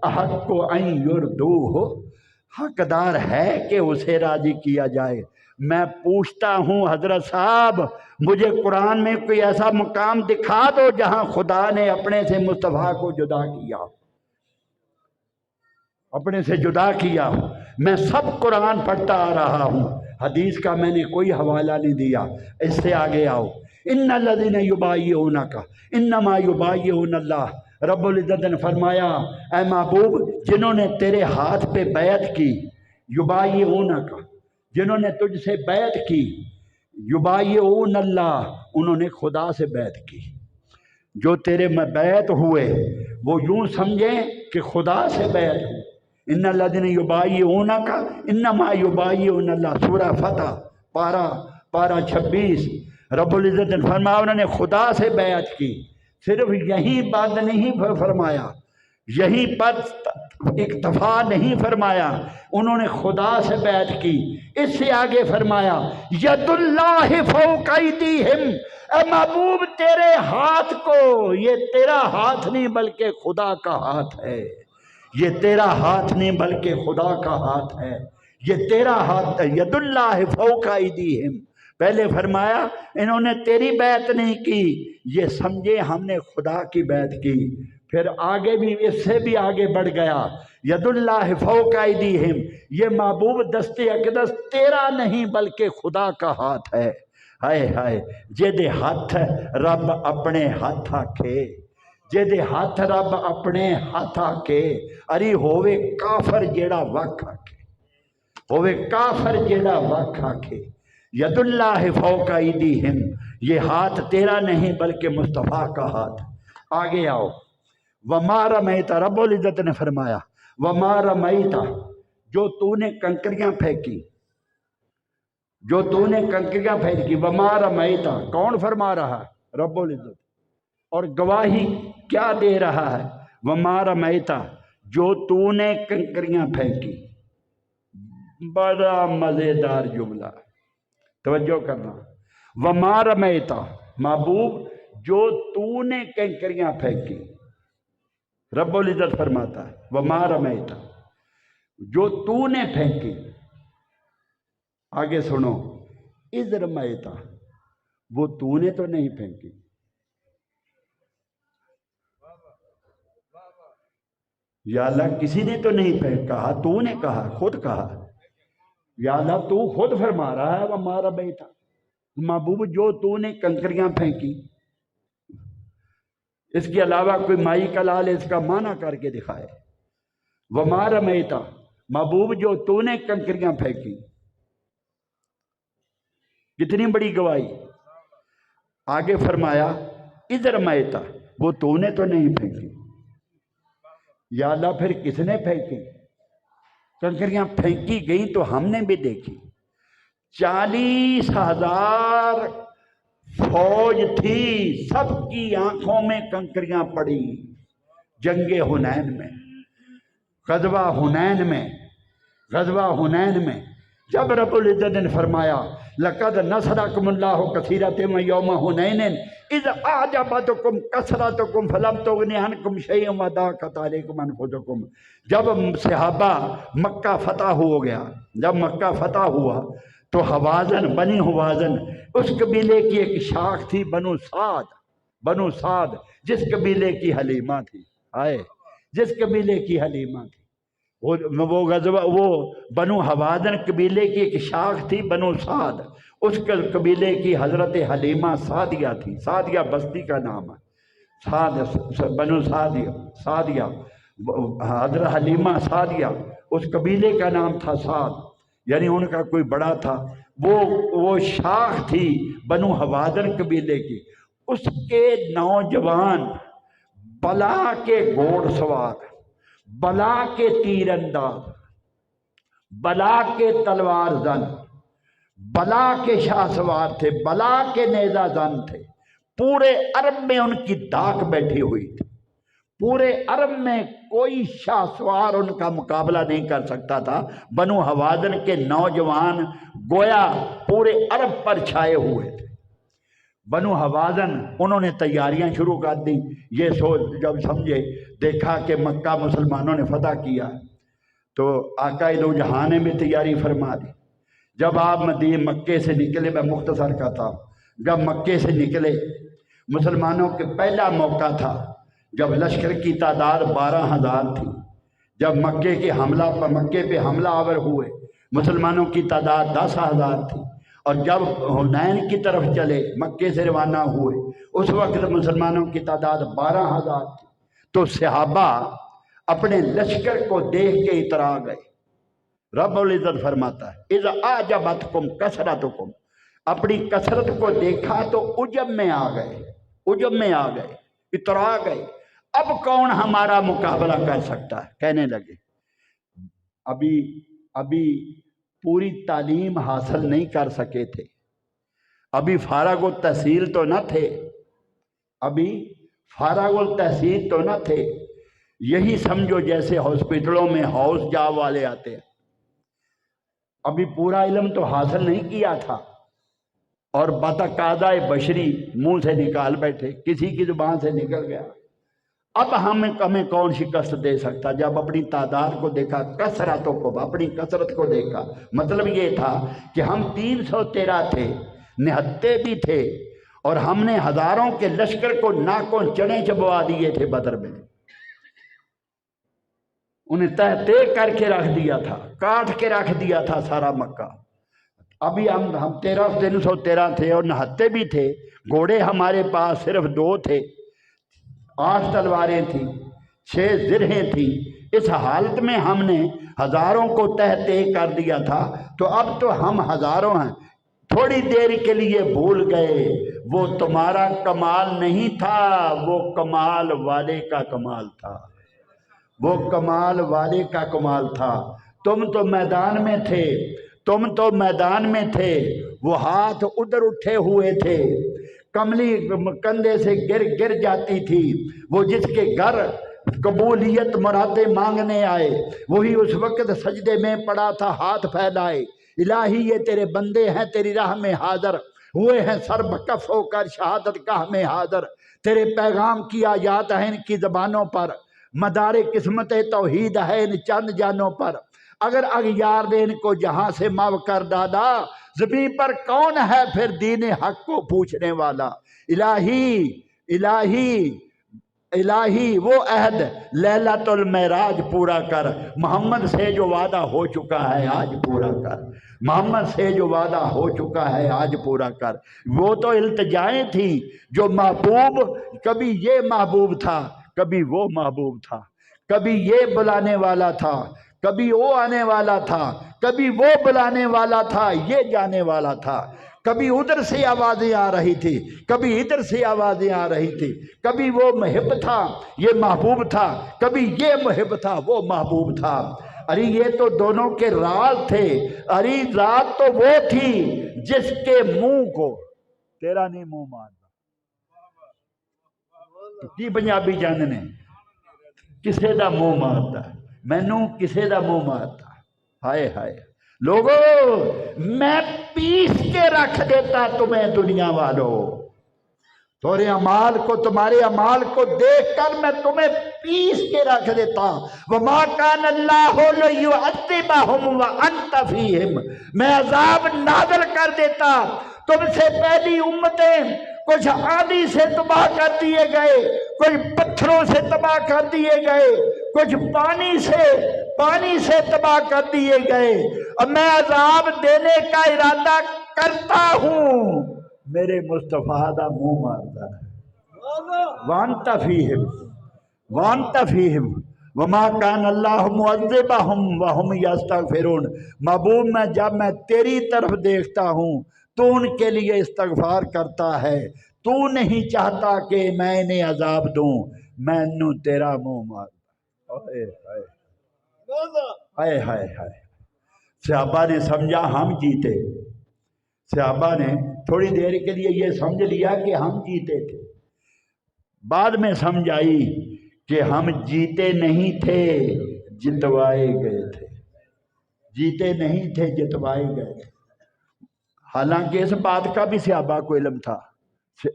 احق ان یرضوہ، حقدار ہے کہ اسے راضی کیا جائے۔ میں پوچھتا ہوں حضرت صاحب مجھے قرآن میں کوئی ایسا مقام دکھا دو جہاں خدا نے اپنے سے مصطفیٰ کو جدا کیا، اپنے سے جدا کیا۔ میں سب قرآن پڑھتا آ رہا ہوں، حدیث کا میں نے کوئی حوالہ نہیں دیا۔ اس سے آگے آؤ، ان الذین یبایعونک انما یبایعون اللہ، رب العزت نے فرمایا اے محبوب جنہوں نے تیرے ہاتھ پہ بیعت کی، یبایعونک جنہوں نے تجھ سے بیعت کی، یبایعون اللہ انہوں نے خدا سے بیعت کی۔ جو تیرے میں بیعت ہوئے وہ یوں سمجھیں کہ خدا سے بیعت ہو۔ ان الذین یبایعونک انما یبایعون اللہ، سورہ فتح پارہ 26، رب العزت نے فرمایا انہوں نے خدا سے بیعت کی۔ صرف یہی بات نہیں فرمایا، یہی پر اکتفا نہیں فرمایا، انہوں نے خدا سے بیعت کی۔ اس سے آگے فرمایا ید اللہ فوق ایدیہم، اے محبوب تیرے ہاتھ کو، یہ تیرا ہاتھ نہیں بلکہ خدا کا ہاتھ ہے، یہ تیرا ہاتھ نہیں بلکہ خدا کا ہاتھ ہے، یہ تیرا ہاتھ ہے۔ ید اللہ فوق ایدیہم، پہلے فرمایا انہوں نے تیری بیعت نہیں کی، یہ سمجھے ہم نے خدا کی بیعت کی۔ پھر آگے بھی اس سے بھی آگے بڑھ گیا، ید اللہ فوق ایدیہم، یہ محبوب دست اقدس تیرا نہیں بلکہ خدا کا ہاتھ ہے۔ ہائے ہائے جے ہاتھ رب اپنے ہاتھ آکھے، جے ہاتھ رب اپنے ہاتھ آکھے، اری ہووے کافر جیڑا وکھ آکھے، ہووے کافر جیڑا وکھ آکھے۔ ید اللہ فوق ایدیہم، یہ ہاتھ تیرا نہیں بلکہ مصطفیٰ کا ہاتھ۔ آگے آؤ، وما رمیت، رب العزت نے فرمایا وما رمیت، جو تو نے کنکریاں پھینکی، جو تو نے کنکریاں پھینکی، وما رمیت، کون فرما رہا ہے؟ رب العزت۔ اور گواہی کیا دے رہا ہے؟ وما رمیت، جو تو نے کنکریاں پھینکی۔ بڑا مزیدار جملہ، توجہ کرنا۔ وما رمیت، محبوب جو تو نے کنکریاں پھینکی، رب العزت فرماتا ہے وما رمیت، جو تو نے پھینکی۔ آگے سنو، اذ رمیت، وہ تو نے تو نہیں پھینکی، یا اللہ کسی نے تو نہیں کہا، تو نے کہا، خود کہا۔ یا اللہ تو خود فرما رہا ہے وما رمیت، محبوب جو تو نے کنکریاں پھینکی۔ اس کے علاوہ کوئی مائی کلال اس کا معنی کر کے دکھائے۔ وما رمیت، محبوب جو تو نے کنکریاں پھینکی۔ کتنی بڑی گواہی۔ آگے فرمایا اذ رمیت، وہ تو نے تو نہیں پھینکی۔ یا اللہ پھر کس نے پھینکی؟ کنکریاں پھینکی گئیں تو ہم نے بھی دیکھی۔ 40,000 فوج تھی، سب کی آنکھوں میں کنکریاں پڑی۔ جنگ حنین میں، غزوہ حنین میں، غزوہ حنین میں جب رب العزت نے فرمایا لقد نصرکم اللہ کثیرۃ یوم حنین اذ اعجبتکم کثرتکم فلم تغن عنکم شیئا وضاقت علیکم انفسکم، جب صحابہ مکہ فتح ہو گیا، جب مکہ فتح ہوا تو حوازن، بنی حوازن، اس قبیلے کی ایک شاخ تھی بنو سعد، جس قبیلے کی حلیمہ تھی، جس قبیلے کی حلیمہ تھی، وہ غزوہ، وہ بنو حوازن قبیلے کی ایک شاخ تھی بنو سعد، اس قبیلے کی حضرت حلیمہ سعدیہ تھی، سعدیہ بستی کا نام ہے، بنو سعدیہ، حضرت حلیمہ سعدیہ، اس قبیلے کا نام تھا سعد، یعنی ان کا کوئی بڑا تھا، وہ شاخ تھی بنو حوازن قبیلے کی۔ اس کے نوجوان بلا کے گھوڑ سوار، بلا کے تیر انداز، بلا کے تلوار زن، بلا کے شاہ سوار تھے، بلا کے نیزہ زن تھے۔ پورے عرب میں ان کی دھاک بیٹھی ہوئی تھی، پورے عرب میں کوئی شاہ سوار ان کا مقابلہ نہیں کر سکتا تھا۔ بنو حوازن کے نوجوان گویا پورے عرب پر چھائے ہوئے تھے۔ بنو حوازن انہوں نے تیاریاں شروع کر دی، یہ سوچ جب سمجھے، دیکھا کہ مکہ مسلمانوں نے فتح کیا تو آقا دو جہاں نے بھی تیاری فرما دی۔ جب آپ مکے سے نکلے، میں مختصر کہتا ہوں، جب مکے سے نکلے مسلمانوں کے پہلا موقع تھا جب لشکر کی تعداد 12,000 تھی، جب مکے پہ حملہ آور ہوئے مسلمانوں کی تعداد 10,000 تھی، اور جب حنین کی طرف چلے مکے سے روانہ ہوئے اس وقت مسلمانوں کی تعداد 12,000 تھی۔ تو صحابہ اپنے لشکر کو دیکھ کے اترا گئے۔ رب العزت فرماتا ہے اذا اعجبتکم کثرتکم، اپنی کثرت کو دیکھا تو عجب میں آ گئے، اترا گئے۔ اب کون ہمارا مقابلہ کر سکتا ہے؟ کہنے لگے ابھی پوری تعلیم حاصل نہیں کر سکے تھے، ابھی فارغ التحصیل تو نہ تھے، یہی سمجھو جیسے ہاسپٹلوں میں ہاؤس جاب والے آتے ہیں، ابھی پورا علم تو حاصل نہیں کیا تھا، اور بتقاضۂ بشری منہ سے نکال بیٹھے، کسی کی زبان سے نکل گیا۔ اب ہمیں کون شکست دے سکتا؟ جب اپنی تعداد کو دیکھا، کثرتوں کو، اپنی کثرت کو دیکھا، مطلب یہ تھا کہ ہم 313 تھے، نہتے بھی تھے، اور ہم نے ہزاروں کے لشکر کو ناکوں چنے چبوا دیے تھے بدر میں، انہیں تہتے کر کے رکھ دیا تھا، کاٹ کے رکھ دیا تھا سارا مکہ۔ ابھی ہم 313 تھے اور نہتے بھی تھے، گھوڑے ہمارے پاس صرف 2 تھے، 8 تلواریں تھیں، 6 زرہیں تھیں۔ اس حالت میں ہم نے ہزاروں کو تہتے کر دیا تھا، تو اب تو ہم ہزاروں ہیں، تھوڑی دیر کے لیے بھول گئے وہ تمہارا کمال نہیں تھا، وہ کمال والے کا کمال تھا، وہ کمال والے کا کمال تھا۔ تم تو میدان میں تھے، تم تو میدان میں تھے، وہ ہاتھ ادھر اٹھے ہوئے تھے، کملی کندھے سے گر جاتی تھی۔ وہ جس کے گھر قبولیت مرادیں مانگنے آئے وہی اس وقت سجدے میں پڑا تھا ہاتھ پھیلائے۔ الہی یہ تیرے بندے ہیں، تیری راہ میں حاضر ہوئے ہیں، سر بکف ہو کر شہادت گاہ میں حاضر۔ تیرے پیغام کی آیات ہیں ان کی زبانوں پر، مدار قسمت توحید ہے ان چند جانوں پر۔ اگر اغیار نے ان کو جہاں سے مو کر ڈالا، زمین پر کون ہے پھر دین حق کو پوچھنے والا؟ الہی الہی الہی وہ عہد لیلۃ المعراج پورا کر، محمد سے جو وعدہ ہو چکا ہے آج پورا کر، محمد سے جو وعدہ ہو چکا ہے آج پورا کر۔ وہ تو التجائیں تھیں جو محبوب، کبھی یہ محبوب تھا کبھی وہ محبوب تھا، کبھی یہ بلانے والا تھا کبھی وہ آنے والا تھا، کبھی وہ بلانے والا تھا یہ جانے والا تھا، کبھی ادھر سے آوازیں آ رہی تھی کبھی ادھر سے آوازیں آ رہی تھی، کبھی وہ محب تھا یہ محبوب تھا، کبھی یہ محب تھا وہ محبوب تھا۔ ارے یہ تو دونوں کے راز تھے، ارے ذات تو وہ تھی جس کے منہ کو تیرا نہیں منہ مارنا کی پنجابی جاننے کسے دا منہ مارتا، مینوں کسے دا منہ مارتا۔ ہائے ہائے لوگو، میں پیس کے رکھ دیتا تمہیں دنیا والوں، تمہارے اعمال کو، تمہارے اعمال کو دیکھ کر میں تمہیں پیس کے رکھ دیتا۔ وَمَا كَانَ اللَّهُ لِيُعَذِّبَهُمْ وَأَنْتَ فِيهِمْ، میں عذاب نازل کر دیتا۔ تم سے پہلی امتیں کچھ آندھی سے تباہ کر دیے گئے، کچھ پتھروں سے تباہ کر دیے گئے، کچھ پانی سے تباہ کر دیے گئے، اور میں عذاب دینے کا ارادہ کرتا ہوں، میرے مصطفیٰ دا منہ مارتا ہے۔ وَأَنْتَ فِيهِمْ وَأَنْتَ فِيهِمْ وَمَا كَانَ اللَّهُ مُعَذِّبَهُمْ وَهُمْ يَسْتَغْفِرُونَ۔ محبوب میں جب میں تیری طرف دیکھتا ہوں تو ان کے لیے استغفار کرتا ہے، تو نہیں چاہتا کہ میں انہیں عذاب دوں، میں نو تیرا منہ مارتا۔ ہائے ہائے ہائے، صحابہ نے سمجھا ہم جیتے، صحابہ نے تھوڑی دیر کے لیے یہ سمجھ لیا کہ ہم جیتے تھے، بعد میں سمجھ آئی کہ ہم جیتے نہیں تھے، جتوائے گئے تھے، جیتے نہیں تھے جتوائے گئے تھے۔ حالانکہ اس بات کا بھی صحابہ کو علم تھا،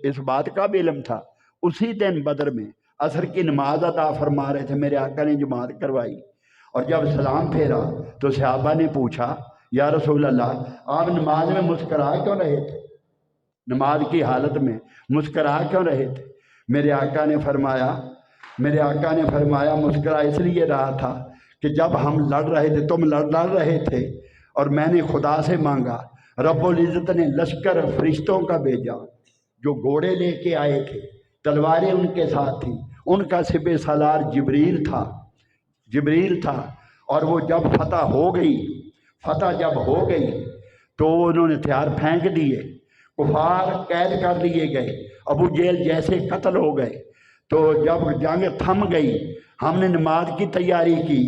اس بات کا بھی علم تھا۔ اسی دن بدر میں عصر کی نماز ادا فرما رہے تھے، میرے آقا نے جماعت کروائی، اور جب سلام پھیرا تو صحابہ نے پوچھا یا رسول اللہ آپ نماز میں مسکرا کیوں رہے تھے، نماز کی حالت میں مسکرا کیوں رہے تھے؟ میرے آقا نے فرمایا مسکرا اس لیے رہا تھا کہ جب ہم لڑ رہے تھے، تم لڑ رہے تھے، اور میں نے خدا سے مانگا، رب العزت نے لشکر فرشتوں کا بھیجا جو گھوڑے لے کے آئے تھے، تلواریں ان کے ساتھ تھیں، ان کا سپہ سالار جبریل تھا، اور وہ جب فتح جب ہو گئی تو انہوں نے ہتھیار پھینک دیے، کفار قید کر لیے گئے، ابو جہل جیسے قتل ہو گئے۔ تو جب جنگ تھم گئی، ہم نے نماز کی تیاری کی،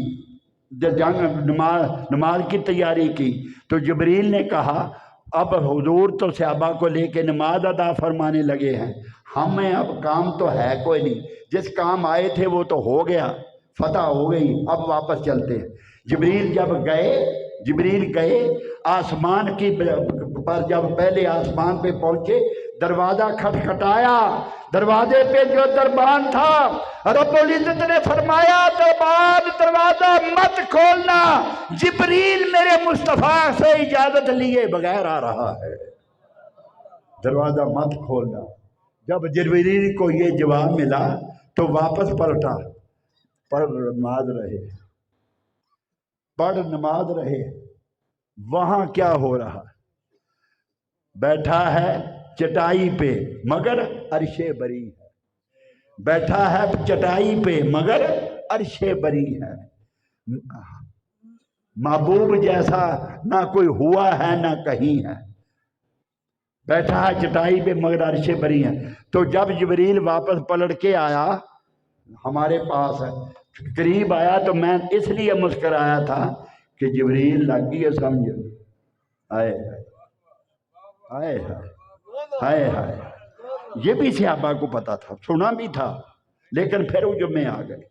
نماز کی تیاری کی تو جبریل نے کہا اب حضور تو صحابہ کو لے کے نماز ادا فرمانے لگے ہیں، ہمیں اب کام تو ہے کوئی نہیں، جس کام آئے تھے وہ تو ہو گیا، فتح ہو گئی، اب واپس چلتے ہیں۔ جبریل گئے آسمان کی پر، جب پہلے آسمان پہ پہنچے دروازہ کھٹکھٹایا، دروازے پہ جو دربان تھا رب العزت نے فرمایا دربان دروازہ مت کھولنا، جبریل میرے مصطفیٰ سے اجازت لیے بغیر آ رہا ہے، دروازہ مت کھولنا۔ جب جبریل کو یہ جواب ملا تو واپس پلٹا، پڑھ نماز رہے۔ وہاں کیا ہو رہا؟ بیٹھا ہے چٹائی پہ مگر عرش بری ہے، بیٹھا ہے چٹائی پہ مگر عرش بری ہے۔ محبوب جیسا نہ کوئی ہوا ہے نہ کہیں ہے، بیٹھا ہے چٹائی پہ مگر عرشیں بری ہیں۔ تو جب جبریل واپس پلٹ کے آیا ہمارے پاس قریب آیا تو میں اس لیے مسکرایا تھا کہ جبریل لگ گئی ہے سمجھ۔ ہائے ہائے ہائے ہائے، یہ بھی صحابہ کو پتا تھا، سنا بھی تھا، لیکن پھر عجب میں آ گئے،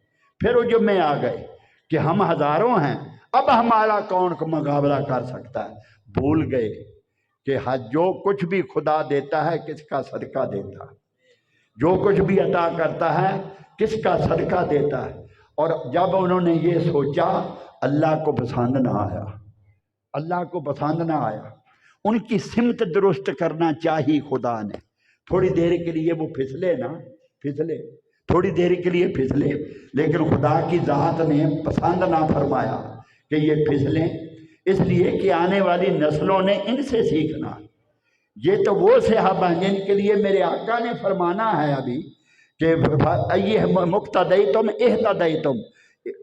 پھر عجب میں آ گئے کہ ہم ہزاروں ہیں، اب ہمارا کون مقابلہ کر سکتا ہے۔ بھول گئے کہ جو کچھ بھی خدا دیتا ہے کس کا صدقہ دیتا ہے، جو کچھ بھی عطا کرتا ہے کس کا صدقہ دیتا ہے۔ اور جب انہوں نے یہ سوچا اللہ کو پسند نہ آیا، اللہ کو پسند نہ آیا، ان کی سمت درست کرنا چاہی خدا نے۔ تھوڑی دیر کے لیے وہ پھسلے نا، پھسلے تھوڑی دیر کے لیے پھسلے، لیکن خدا کی ذات نے پسند نہ فرمایا کہ یہ پھسلیں، اس لیے کہ آنے والی نسلوں نے ان سے سیکھنا۔ یہ تو وہ صحابہ ہیں جن کے لیے میرے آقا نے فرمانا ہے ابھی کہ مقتدیتم اہتدیتم،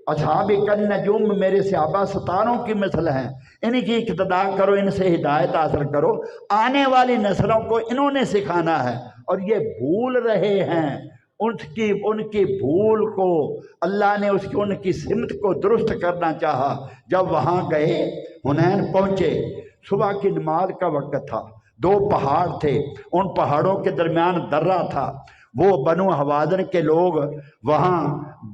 اصحاب النجوم میرے صحابہ ستاروں کی مثل ہیں، ان کی اقتداء کرو، ان سے ہدایت حاصل کرو، آنے والی نسلوں کو انہوں نے سکھانا ہے۔ اور یہ بھول رہے ہیں، ان کی بھول کو اللہ نے ان کی سمت کو درست کرنا چاہا۔ جب وہاں گئے، حنین پہنچے، صبح کی نماز کا وقت تھا، 2 پہاڑ تھے، ان پہاڑوں کے درمیان درہ تھا، وہ بنو حوازن کے لوگ وہاں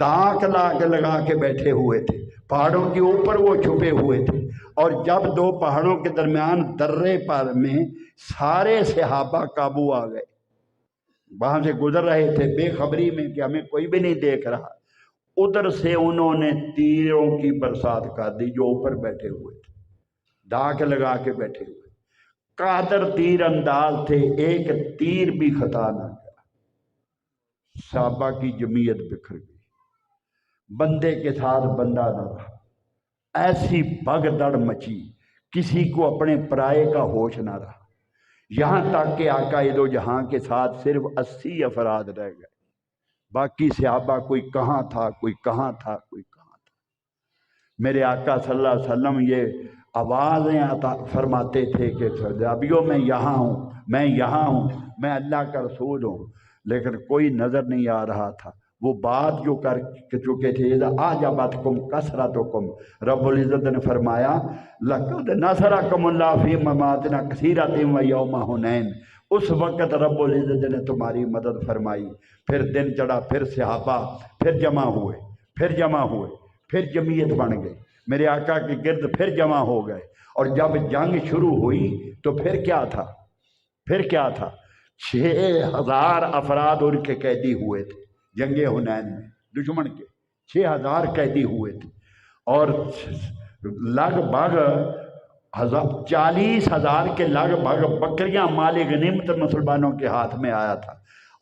داک لگا کے بیٹھے ہوئے تھے، پہاڑوں کے اوپر وہ چھپے ہوئے تھے۔ اور جب 2 پہاڑوں کے درمیان درے پر میں سارے صحابہ قابو آ گئے، وہاں سے گزر رہے تھے بے خبری میں کہ ہمیں کوئی بھی نہیں دیکھ رہا، ادھر سے انہوں نے تیروں کی برسات کر دی جو اوپر بیٹھے ہوئے تھے، داک لگا کے بیٹھے ہوئے، قادر تیر انداز تھے، ایک تیر بھی خطا نہ گیا۔ صحابہ کی جمعیت بکھر گئی، بندے کے ساتھ بندہ نہ رہا، ایسی بھگدڑ مچی، کسی کو اپنے پرائے کا ہوش نہ رہا، یہاں تک کہ آقا دو جہاں کے ساتھ صرف 80 افراد رہ گئے، باقی صحابہ کوئی کہاں تھا، کوئی کہاں تھا، کوئی کہاں تھا۔ میرے آقا صلی اللہ علیہ وسلم یہ آوازیں فرماتے تھے کہ صحابیوں میں یہاں ہوں، میں یہاں ہوں، میں اللہ کا رسول ہوں، لیکن کوئی نظر نہیں آ رہا تھا۔ وہ بات جو کر چکے تھے، اعجبتکم کثرتکم، رب العزت نے فرمایا لقد نصرکم اللہ فی مواطن کثیرۃ ویوم حنین، اس وقت رب العزت نے تمہاری مدد فرمائی۔ پھر دن چڑھا، پھر صحابہ پھر جمع ہوئے، پھر جمعیت بن گئی، میرے آقا کے گرد پھر جمع ہو گئے۔ اور جب جنگ شروع ہوئی تو پھر کیا تھا 6000 افراد ان کے قیدی ہوئے تھے جنگ حنین میں، دشمن کے 6000 قیدی ہوئے تھے، اور لگ بھگ 40,000 کے لگ بھگ بکریاں مال غنیمت مسلمانوں کے ہاتھ میں آیا تھا۔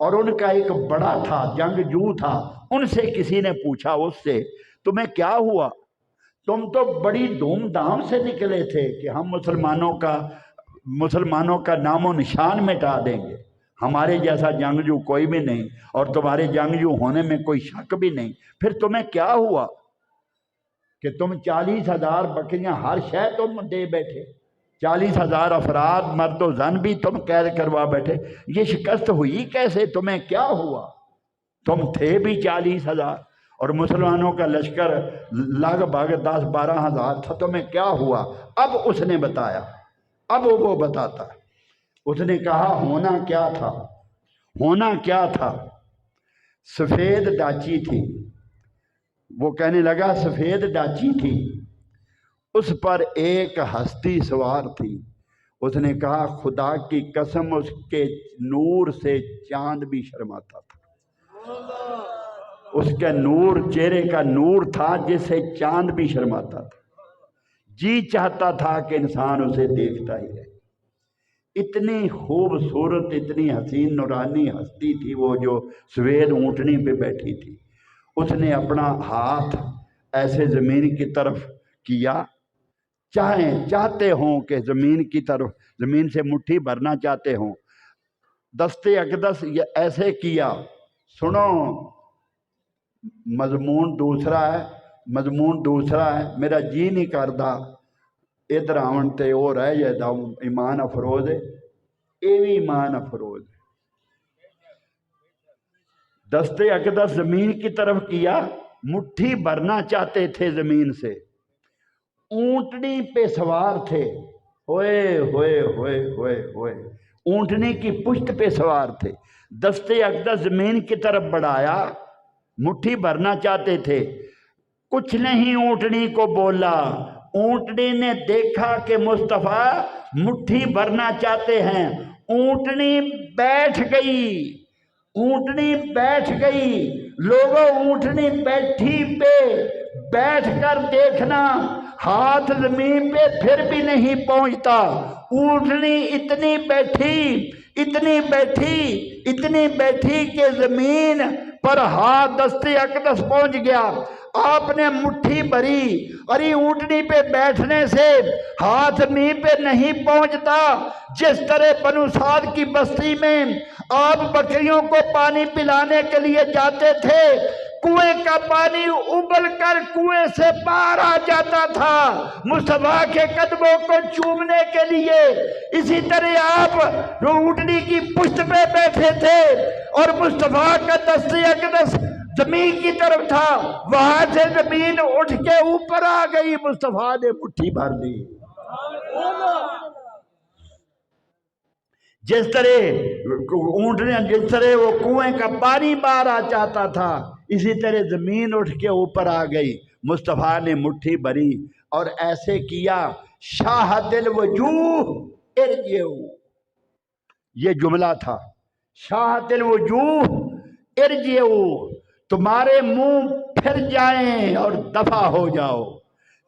اور ان کا ایک بڑا تھا، جنگجو تھا، ان سے کسی نے پوچھا اس سے تمہیں کیا ہوا؟ تم تو بڑی دھوم دھام سے نکلے تھے کہ ہم مسلمانوں کا نام و نشان مٹا دیں گے، ہمارے جیسا جنگجو کوئی بھی نہیں، اور تمہارے جنگجو ہونے میں کوئی شک بھی نہیں، پھر تمہیں کیا ہوا کہ تم 40,000 بکریاں ہر شے تم دے بیٹھے، 40,000 افراد مرد و زن بھی تم قید کروا بیٹھے، یہ شکست ہوئی کیسے؟ تمہیں کیا ہوا؟ تم تھے بھی 40,000 اور مسلمانوں کا لشکر لگ بھگ 10-12 ہزار تھا، تمہیں کیا ہوا؟ اب اس نے بتایا، اب وہ بتاتا ہے، اس نے کہا ہونا کیا تھا، سفید ڈاچی تھی، وہ کہنے لگا سفید ڈاچی تھی، اس پر ایک ہستی سوار تھی، اس نے کہا خدا کی قسم اس کے نور سے چاند بھی شرماتا تھا، اس کے نور، چہرے کا نور تھا جس سے چاند بھی شرماتا تھا، جی چاہتا تھا کہ انسان اسے دیکھتا ہی رہے، اتنی خوبصورت، اتنی حسین نورانی ہستی تھی وہ جو سوید اونٹنی پہ بیٹھی تھی۔ اس نے اپنا ہاتھ ایسے زمین کی طرف کیا، چاہتے ہوں کہ زمین کی طرف، زمین سے مٹھی بھرنا چاہتے ہوں، دستے اقدس ایسے کیا۔ سنو، مضمون دوسرا ہے، میرا جی نہیں کردا ادھر آون تے وہ رہ جائے ایمان افروز یہ بھی ایمان افروز ہے۔ دستے اقدس زمین کی طرف کیا، مٹھی بھرنا چاہتے تھے زمین سے، اونٹنی پہ سوار تھے، ہوئے ہوئے ہوئے ہوئے ہوئے، اونٹنی کی پشت پہ سوار تھے، دستے اقدس زمین کی طرف بڑھایا، مٹھی بھرنا چاہتے تھے، کچھ نہیں اونٹنی کو بولا۔ اونٹنی نے دیکھا کہ مصطفیٰ مٹھی بھرنا چاہتے ہیں، اونٹنی بیٹھ گئی، اونٹنی بیٹھ گئی۔ لوگوں اونٹنی بیٹھی پہ بیٹھ کر دیکھنا، ہاتھ زمین پہ پھر بھی نہیں پہنچتا، اونٹنی اتنی بیٹھی اتنی بیٹھی اتنی بیٹھی کہ زمین پر ہاتھ دستے اقدس پہنچ گیا۔ آپ نے مٹھی بھری، ارے اونٹنی پہ بیٹھنے سے ہاتھ زمین پہ نہیں پہنچتا۔ جس طرح بنو سعد کی بستی میں آپ بکریوں کو پانی پلانے کے لیے جاتے تھے، کنویں کا پانی ابل کر کنویں سے باہر آ جاتا تھا مصطفیٰ کے قدموں کو چومنے کے لیے، اسی طرح آپ اونٹنی کی پشت پہ بیٹھے تھے اور مصطفیٰ کا دست اقدس زمین کی طرف تھا، وہاں سے زمین اٹھ کے اوپر آ گئی، مصطفیٰ نے مٹھی بھر دی۔ جس طرح وہ کنویں کا پانی باہر آ جاتا تھا، اسی طرح زمین اٹھ کے اوپر آ گئی، مصطفیٰ نے مٹھی بھری اور ایسے کیا، شاہد الوجوہ ارجعوا، یہ جملہ تھا، شاہد الوجوہ ارجعوا، تمہارے منہ پھر جائیں اور دفع ہو جاؤ۔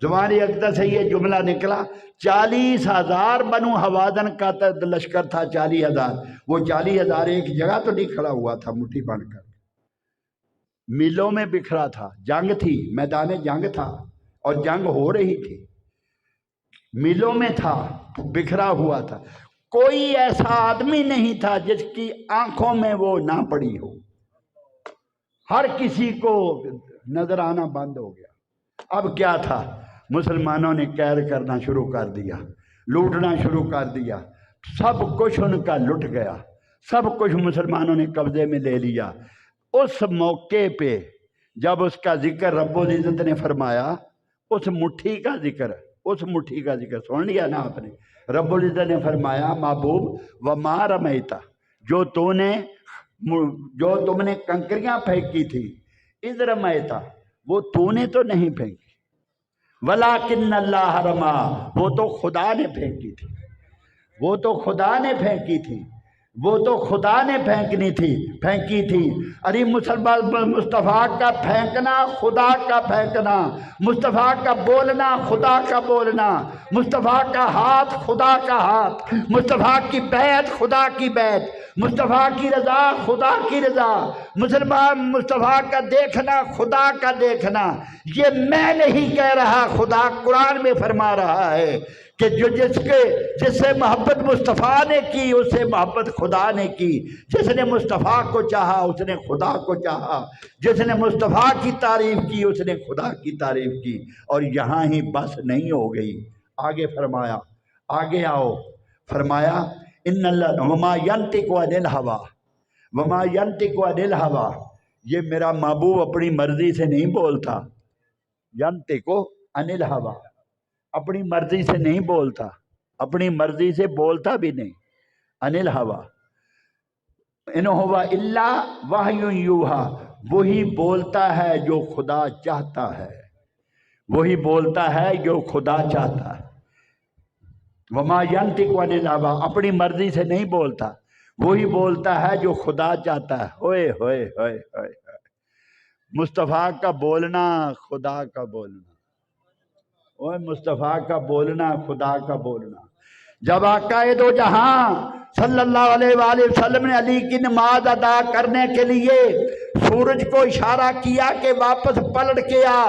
زبان اقدس سے یہ جملہ نکلا۔ 40,000 بنو حوازن کا لشکر تھا، 40,000، وہ 40,000 ایک جگہ تو نہیں کھڑا ہوا تھا مٹھی بن کر، میلوں میں بکھرا تھا، جنگ تھی، میدان جنگ تھا اور جنگ ہو رہی تھی، میلوں میں تھا، بکھرا ہوا تھا، کوئی ایسا آدمی نہیں تھا جس کی آنکھوں میں وہ نہ پڑی ہو، ہر کسی کو نظر آنا بند ہو گیا۔ اب کیا تھا، مسلمانوں نے قید کرنا شروع کر دیا، لوٹنا شروع کر دیا، سب کچھ ان کا لٹ گیا، سب کچھ مسلمانوں نے قبضے میں لے لیا۔ اس موقع پہ جب اس کا ذکر رب العزت نے فرمایا، اس مٹھی کا ذکر سن لیا نا آپ نے، رب العزت نے فرمایا محبوب وما رمیتا، جو تم نے کنکریاں پھینکی تھی، اذ رمیتا، وہ تو نے تو نہیں پھینکی، ولیکن اللہ رما، وہ تو خدا نے پھینکی تھی، وہ تو خدا نے پھینکی تھی، وہ تو خدا نے پھینکی تھی۔ ارے مسلمان، مصطفیٰ کا پھینکنا خدا کا پھینکنا، مصطفیٰ کا بولنا خدا کا بولنا، مصطفیٰ کا ہاتھ خدا کا ہاتھ، مصطفیٰ کی بیعت خدا کی بیعت، مصطفیٰ کی رضا خدا کی رضا، مسلمان مصطفیٰ کا دیکھنا خدا کا دیکھنا۔ یہ میں نہیں کہہ رہا، خدا قرآن میں فرما رہا ہے کہ جس سے محبت مصطفیٰ نے کی اس سے محبت خدا نے کی، جس نے مصطفیٰ کو چاہا اس نے خدا کو چاہا، جس نے مصطفیٰ کی تعریف کی اس نے خدا کی تعریف کی۔ اور یہاں ہی بس نہیں ہو گئی، آگے فرمایا، آگے آؤ، فرمایا ان اللہ وما ینطق عن الہویٰ، وما ینطق عن الہویٰ، یہ میرا محبوب اپنی مرضی سے نہیں بولتا، ینطق عن الہویٰ، اپنی مرضی سے نہیں بولتا، اپنی مرضی سے بولتا بھی نہیں، عن الہویٰ، ان هو الا وحی یوحیٰ، وہی بولتا ہے جو خدا چاہتا ہے، وہی بولتا ہے جو خدا چاہتا ہے۔ وما ینطق عن الہویٰ، اپنی مرضی سے نہیں بولتا، وہی بولتا ہے جو خدا چاہتا ہے۔ ہوئے ہوئے ہوئے ہوئے، مصطفیٰ کا بولنا خدا کا بولنا، اوہ مصطفیٰ کا بولنا خدا کا بولنا۔ جب آقا دو جہاں صلی اللہ علیہ وآلہ وسلم نے علی کی نماز ادا کرنے کے لیے سورج کو اشارہ کیا کہ واپس پلٹ کے آ،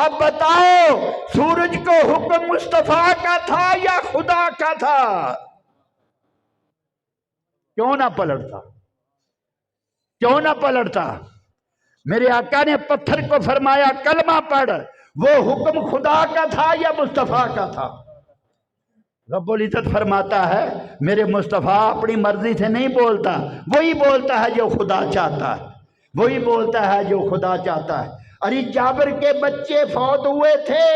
اب بتاؤ سورج کو حکم مصطفیٰ کا تھا یا خدا کا تھا؟ کیوں نہ پلٹتا، کیوں نہ پلٹتا؟ میرے آقا نے پتھر کو فرمایا کلمہ پڑھ، وہ حکم خدا کا تھا یا مصطفیٰ کا تھا؟ رب العزت فرماتا ہے میرے مصطفیٰ اپنی مرضی سے نہیں بولتا، وہی بولتا ہے جو خدا چاہتا ہے، وہی بولتا ہے جو خدا چاہتا ہے۔ ارے جابر کے بچے فوت ہوئے تھے،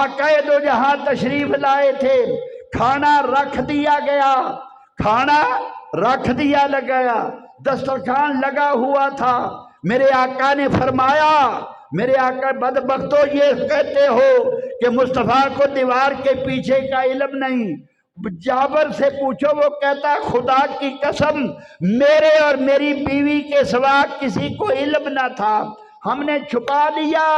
آقا دو جہاں تشریف لائے تھے، کھانا رکھ دیا گیا، کھانا رکھ دیا گیا، دسترخوان لگا ہوا تھا۔ میرے آقا نے فرمایا، میرے آقا بدبختو یہ کہتے ہو کہ مصطفیٰ کو دیوار کے پیچھے کا علم نہیں، جابر سے پوچھو، وہ کہتا خدا کی قسم میرے اور میری بیوی کے سوا کسی کو علم نہ تھا، ہم نے چھپا لیا۔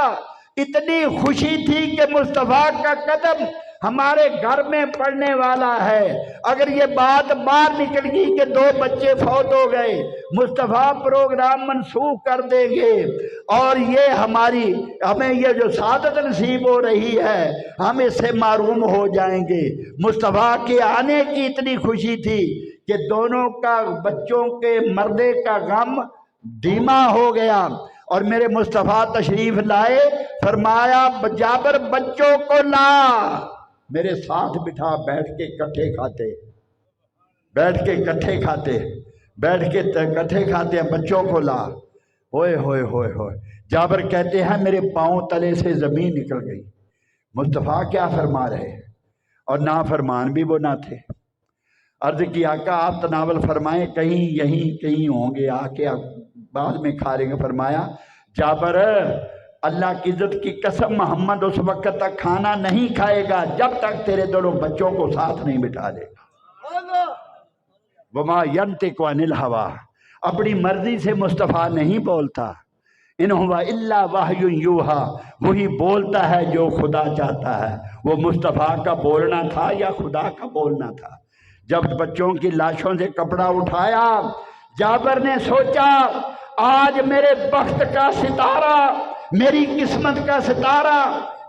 اتنی خوشی تھی کہ مصطفیٰ کا قدم ہمارے گھر میں پڑنے والا ہے، اگر یہ بات باہر نکل گئی کہ 2 بچے فوت ہو گئے، مصطفیٰ پروگرام منسوخ کر دیں گے اور یہ ہمیں یہ جو سعادت نصیب ہو رہی ہے ہم اس سے محروم ہو جائیں گے۔ مصطفیٰ کے آنے کی اتنی خوشی تھی کہ دونوں کا بچوں کے مردے کا غم دھیما ہو گیا، اور میرے مصطفیٰ تشریف لائے، فرمایا جابر بچوں کو لا، میرے ساتھ بٹھا، بیٹھ کے کٹھے کھاتے، بیٹھ کے کٹھے کھاتے، بیٹھ کے کٹھے کھاتے ہیں، بچوں کو لا۔ ہوئے ہوئے ہوئے ہوئے، جابر کہتے ہیں میرے پاؤں تلے سے زمین نکل گئی، مصطفیٰ کیا فرما رہے، اور نافرمان بھی وہ نہ تھے۔ عرض کی آقا آپ تناول فرمائیں، کہیں یہیں کہیں ہوں گے، آ کے بعد میں کھا لیں گے۔ فرمایا جابر اللہ کی عزت کی قسم محمد اس وقت تک کھانا نہیں کھائے گا جب تک تیرے دونوں بچوں کو ساتھ نہیں بٹھا لے گا۔ وما ينطق عن الهوى، اپنی مرضی سے مصطفیٰ نہیں بولتا، ان هو الا وحی یوحی، وہی بولتا ہے جو خدا چاہتا ہے۔ وہ مصطفیٰ کا بولنا تھا یا خدا کا بولنا تھا؟ جب بچوں کی لاشوں سے کپڑا اٹھایا، جابر نے سوچا آج میرے بخت کا ستارہ، میری قسمت کا ستارہ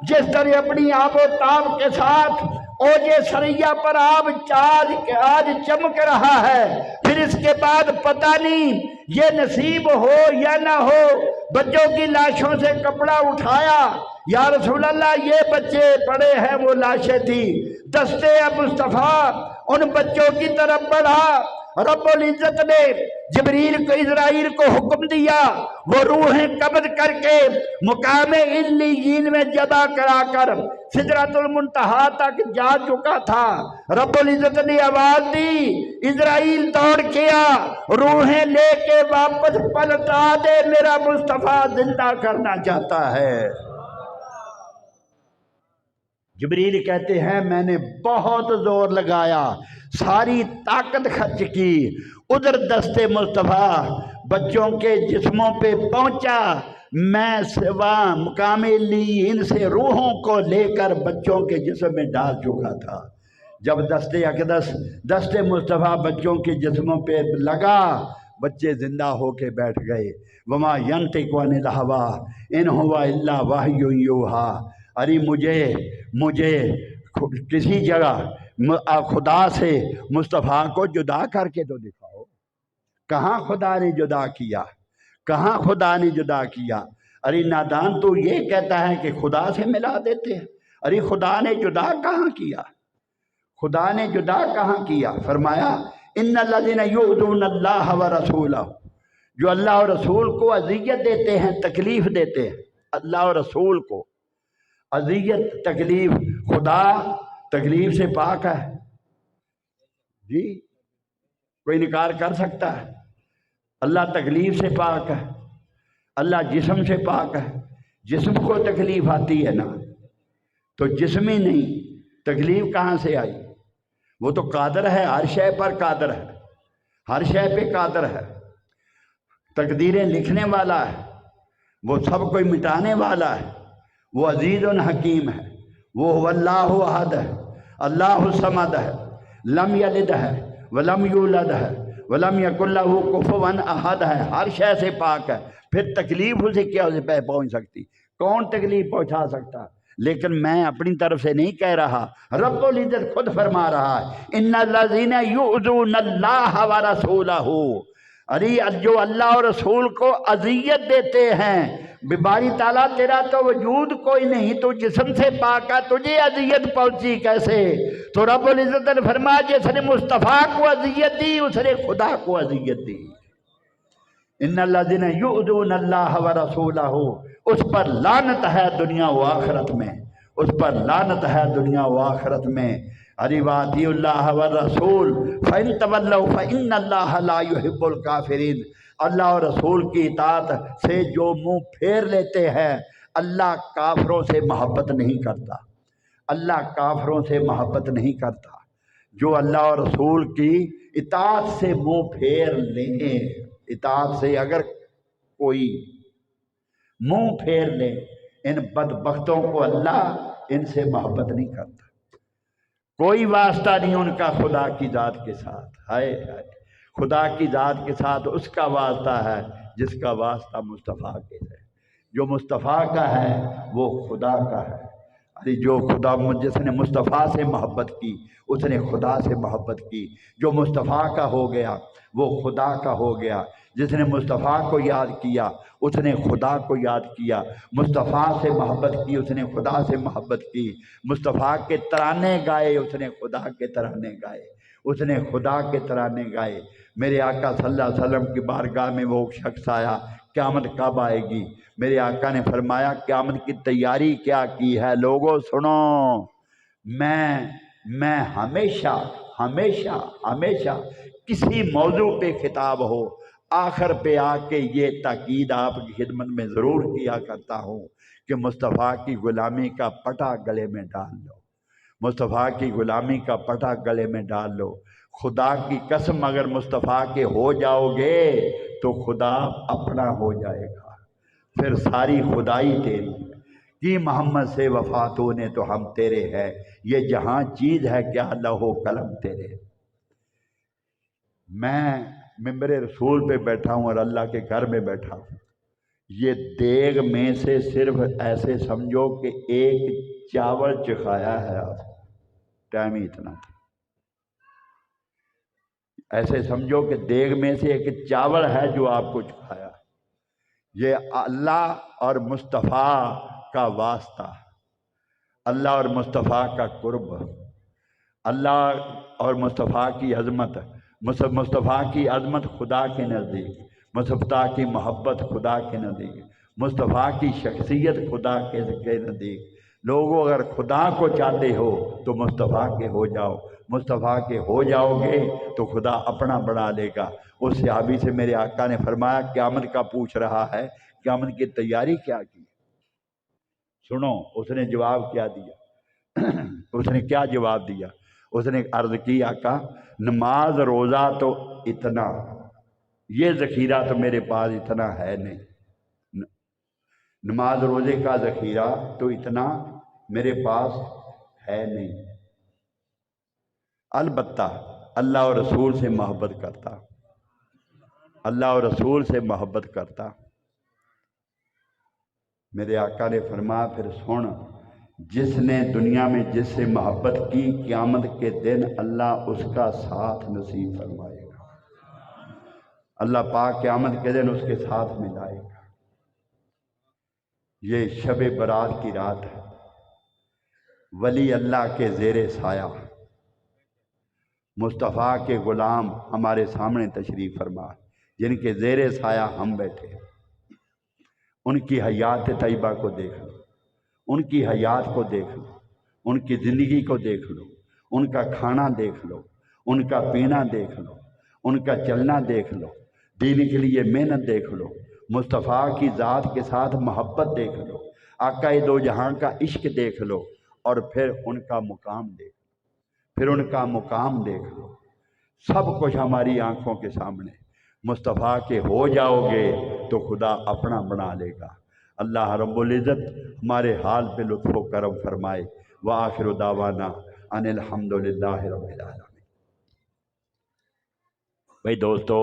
جس طرح اپنی آب و تاب کے ساتھ اوجے سریا پر آج چمک رہا ہے، پھر اس کے بعد پتہ نہیں یہ نصیب ہو یا نہ ہو۔ بچوں کی لاشوں سے کپڑا اٹھایا، یا رسول اللہ یہ بچے پڑے ہیں، وہ لاشیں تھی، دستے مصطفیٰ ان بچوں کی طرف بڑھا۔ رب العزت نے جبریل کو اسرائیل کو حکم دیا، وہ روحیں قبض کر کے مقام علیین میں جدا کرا کر سدرۃ المنتہا تک جا چکا تھا۔ رب العزت نے آواز دی، اسرائیل دوڑ کیا، روحیں لے کے واپس پلٹا دے، میرا مصطفیٰ زندہ کرنا چاہتا ہے۔ جبریل کہتے ہیں میں نے بہت زور لگایا، ساری طاقت خرچ کی، ادھر دستے مصطفیٰ بچوں کے جسموں پہ پہنچا، میں سوا مقام علیین سے روحوں کو لے کر بچوں کے جسم میں ڈال چکا تھا۔ جب دستے اقدس دستے مصطفیٰ بچوں کے جسموں پہ لگا، بچے زندہ ہو کے بیٹھ گئے۔ وما ينطق عن الهوى ان هو الا وحی یوحی۔ ارے مجھے کسی جگہ خدا سے مصطفیٰ کو جدا کر کے تو دکھاؤ، کہاں خدا نے جدا کیا، کہاں خدا نے جدا کیا؟ ارے نادان تو یہ کہتا ہے کہ خدا سے ملا دیتے ہیں، ارے خدا نے جدا کہاں کیا، خدا نے جدا کہاں کیا؟ فرمایا ان الذین یؤذون اللہ ورسولہ، جو اللہ اور رسول کو اذیت دیتے ہیں، تکلیف دیتے ہیں، اللہ اور رسول کو اذیت تکلیف، خدا تکلیف سے پاک ہے؟ جی کوئی انکار کر سکتا ہے؟ اللہ تکلیف سے پاک ہے، اللہ جسم سے پاک ہے، جسم کو تکلیف آتی ہے نا، تو جسمی نہیں، تکلیف کہاں سے آئی؟ وہ تو قادر ہے، ہر شے پر قادر ہے، ہر شے پہ قادر ہے، تقدیریں لکھنے والا ہے، وہ سب کوئی مٹانے والا ہے، وہ عزیز حکیم ہے، وہ اللہ احد ہے، اللہ الصمد ہے، لم یلد ہے ولم یولد ہے ولم یکن لہ کفوا احد ہے، ہر شے سے پاک ہے، پھر تکلیف اسے کیا اسے پہنچ سکتی؟ کون تکلیف پہنچا سکتا؟ لیکن میں اپنی طرف سے نہیں کہہ رہا، رب العزت خود فرما رہا ہے ان الذین یؤذون اللہ ورسولہ، ارے جو اللہ اور رسول کو اذیت دیتے ہیں، باری تعالیٰ تیرا تو وجود کوئی نہیں، تو جسم سے پاک ہے، تجھے اذیت پہنچی کیسے؟ تو رب العزت نے فرمایا جس نے مصطفیٰ کو اذیت دی اس نے خدا کو اذیت دی۔ ان الذین یؤذون اللہ ورسولہ، اس پر لعنت ہے دنیا و آخرت میں، اس پر لعنت ہے دنیا و آخرت میں۔ اری واطی اللہ والرسول فإن تولوا فإن اللہ لا يحب الکافرین، اللہ اور رسول کی اطاعت سے جو منہ پھیر لیتے ہیں اللہ کافروں سے محبت نہیں کرتا، اللہ کافروں سے محبت نہیں کرتا۔ جو اللہ اور رسول کی اطاعت سے منہ پھیر لیں، اطاعت سے اگر کوئی منہ پھیر لے، ان بدبختوں کو اللہ ان سے محبت نہیں کرتا، کوئی واسطہ نہیں ان کا خدا کی ذات کے ساتھ۔ ہائے ہائے، خدا کی ذات کے ساتھ اس کا واسطہ ہے جس کا واسطہ مصطفیٰ کے ہے، جو مصطفیٰ کا ہے وہ خدا کا ہے۔ ارے جو خدا جس نے مصطفیٰ سے محبت کی اس نے خدا سے محبت کی، جو مصطفیٰ کا ہو گیا وہ خدا کا ہو گیا، جس نے مصطفیٰ کو یاد کیا اس نے خدا کو یاد کیا، مصطفیٰ سے محبت کی اس نے خدا سے محبت کی، مصطفیٰ کے ترانے گائے اس نے خدا کے ترانے گائے، اس نے خدا کے ترانے گائے۔ میرے آقا صلی اللہ علیہ وسلم کی بارگاہ میں وہ شخص آیا، قیامت کب آئے گی؟ میرے آقا نے فرمایا قیامت کی تیاری کیا کی ہے؟ لوگوں سنو، میں ہمیشہ ہمیشہ ہمیشہ کسی موضوع پہ خطاب ہو آخر پہ آ کے یہ تاکید آپ کی خدمت میں ضرور کیا کرتا ہوں کہ مصطفیٰ کی غلامی کا پٹا گلے میں ڈال لو، مصطفیٰ کی غلامی کا پٹا گلے میں ڈال لو۔ خدا کی قسم اگر مصطفیٰ کے ہو جاؤ گے تو خدا اپنا ہو جائے گا، پھر ساری خدائی تیری کی محمد سے وفات ہونے تو ہم تیرے ہیں، یہ جہاں چیز ہے کیا لوح و قلم تیرے۔ میں ممبر رسول پہ بیٹھا ہوں اور اللہ کے گھر میں بیٹھا ہوں، یہ دیگ میں سے صرف ایسے سمجھو کہ ایک چاول چکھایا ہے، آپ ٹائم ہی اتنا تھا، ایسے سمجھو کہ دیگ میں سے ایک چاول ہے جو آپ کو چکھایا۔ یہ اللہ اور مصطفیٰ کا واسطہ، اللہ اور مصطفیٰ کا قرب، اللہ اور مصطفیٰ کی عظمت، مصطفیٰ کی عظمت خدا کے نزدیک، مصطفیٰ کی محبت خدا کے نزدیک، مصطفیٰ کی شخصیت خدا کے نزدیک۔ لوگوں اگر خدا کو چاہتے ہو تو مصطفیٰ کے ہو جاؤ، مصطفیٰ کے ہو جاؤ گے تو خدا اپنا بنا لے گا۔ اس صحابی سے میرے آقا نے فرمایا قیامت کا پوچھ رہا ہے، قیامت کی تیاری کیا کی؟ سنو اس نے جواب کیا دیا، اس نے کیا جواب دیا؟ اس نے عرض کی آقا نماز روزہ تو اتنا، یہ ذخیرہ تو میرے پاس اتنا ہے نہیں، نماز روزے کا ذخیرہ تو اتنا میرے پاس ہے نہیں، البتہ اللہ اور رسول سے محبت کرتا، اللہ اور رسول سے محبت کرتا۔ میرے آقا نے فرمایا پھر سن، جس نے دنیا میں جس سے محبت کی قیامت کے دن اللہ اس کا ساتھ نصیب فرمائے گا، اللہ پاک قیامت کے دن اس کے ساتھ ملائے گا۔ یہ شب برات کی رات ہے، ولی اللہ کے زیر سایہ مصطفیٰ کے غلام ہمارے سامنے تشریف فرما، جن کے زیر سایہ ہم بیٹھے، ان کی حیات طیبہ کو دیکھ لو، ان کی حیات کو دیکھ لو، ان کی زندگی کو دیکھ لو، ان کا کھانا دیکھ لو، ان کا پینا دیکھ لو، ان کا چلنا دیکھ لو، دین کے لیے محنت دیکھ لو، مصطفیٰ کی ذات کے ساتھ محبت دیکھ لو، آقا دو جہاں کا عشق دیکھ لو، اور پھر ان کا مقام دیکھ لو، پھر ان کا مقام دیکھ لو، سب کچھ ہماری آنکھوں کے سامنے۔ مصطفیٰ کے ہو جاؤ گے تو خدا اپنا بنا لے گا۔ اللہ رب العزت ہمارے حال پہ لطف و کرم فرمائے۔ وآخر دعوانا ان الحمدللہ رب العالمین۔ بھائی دوستو،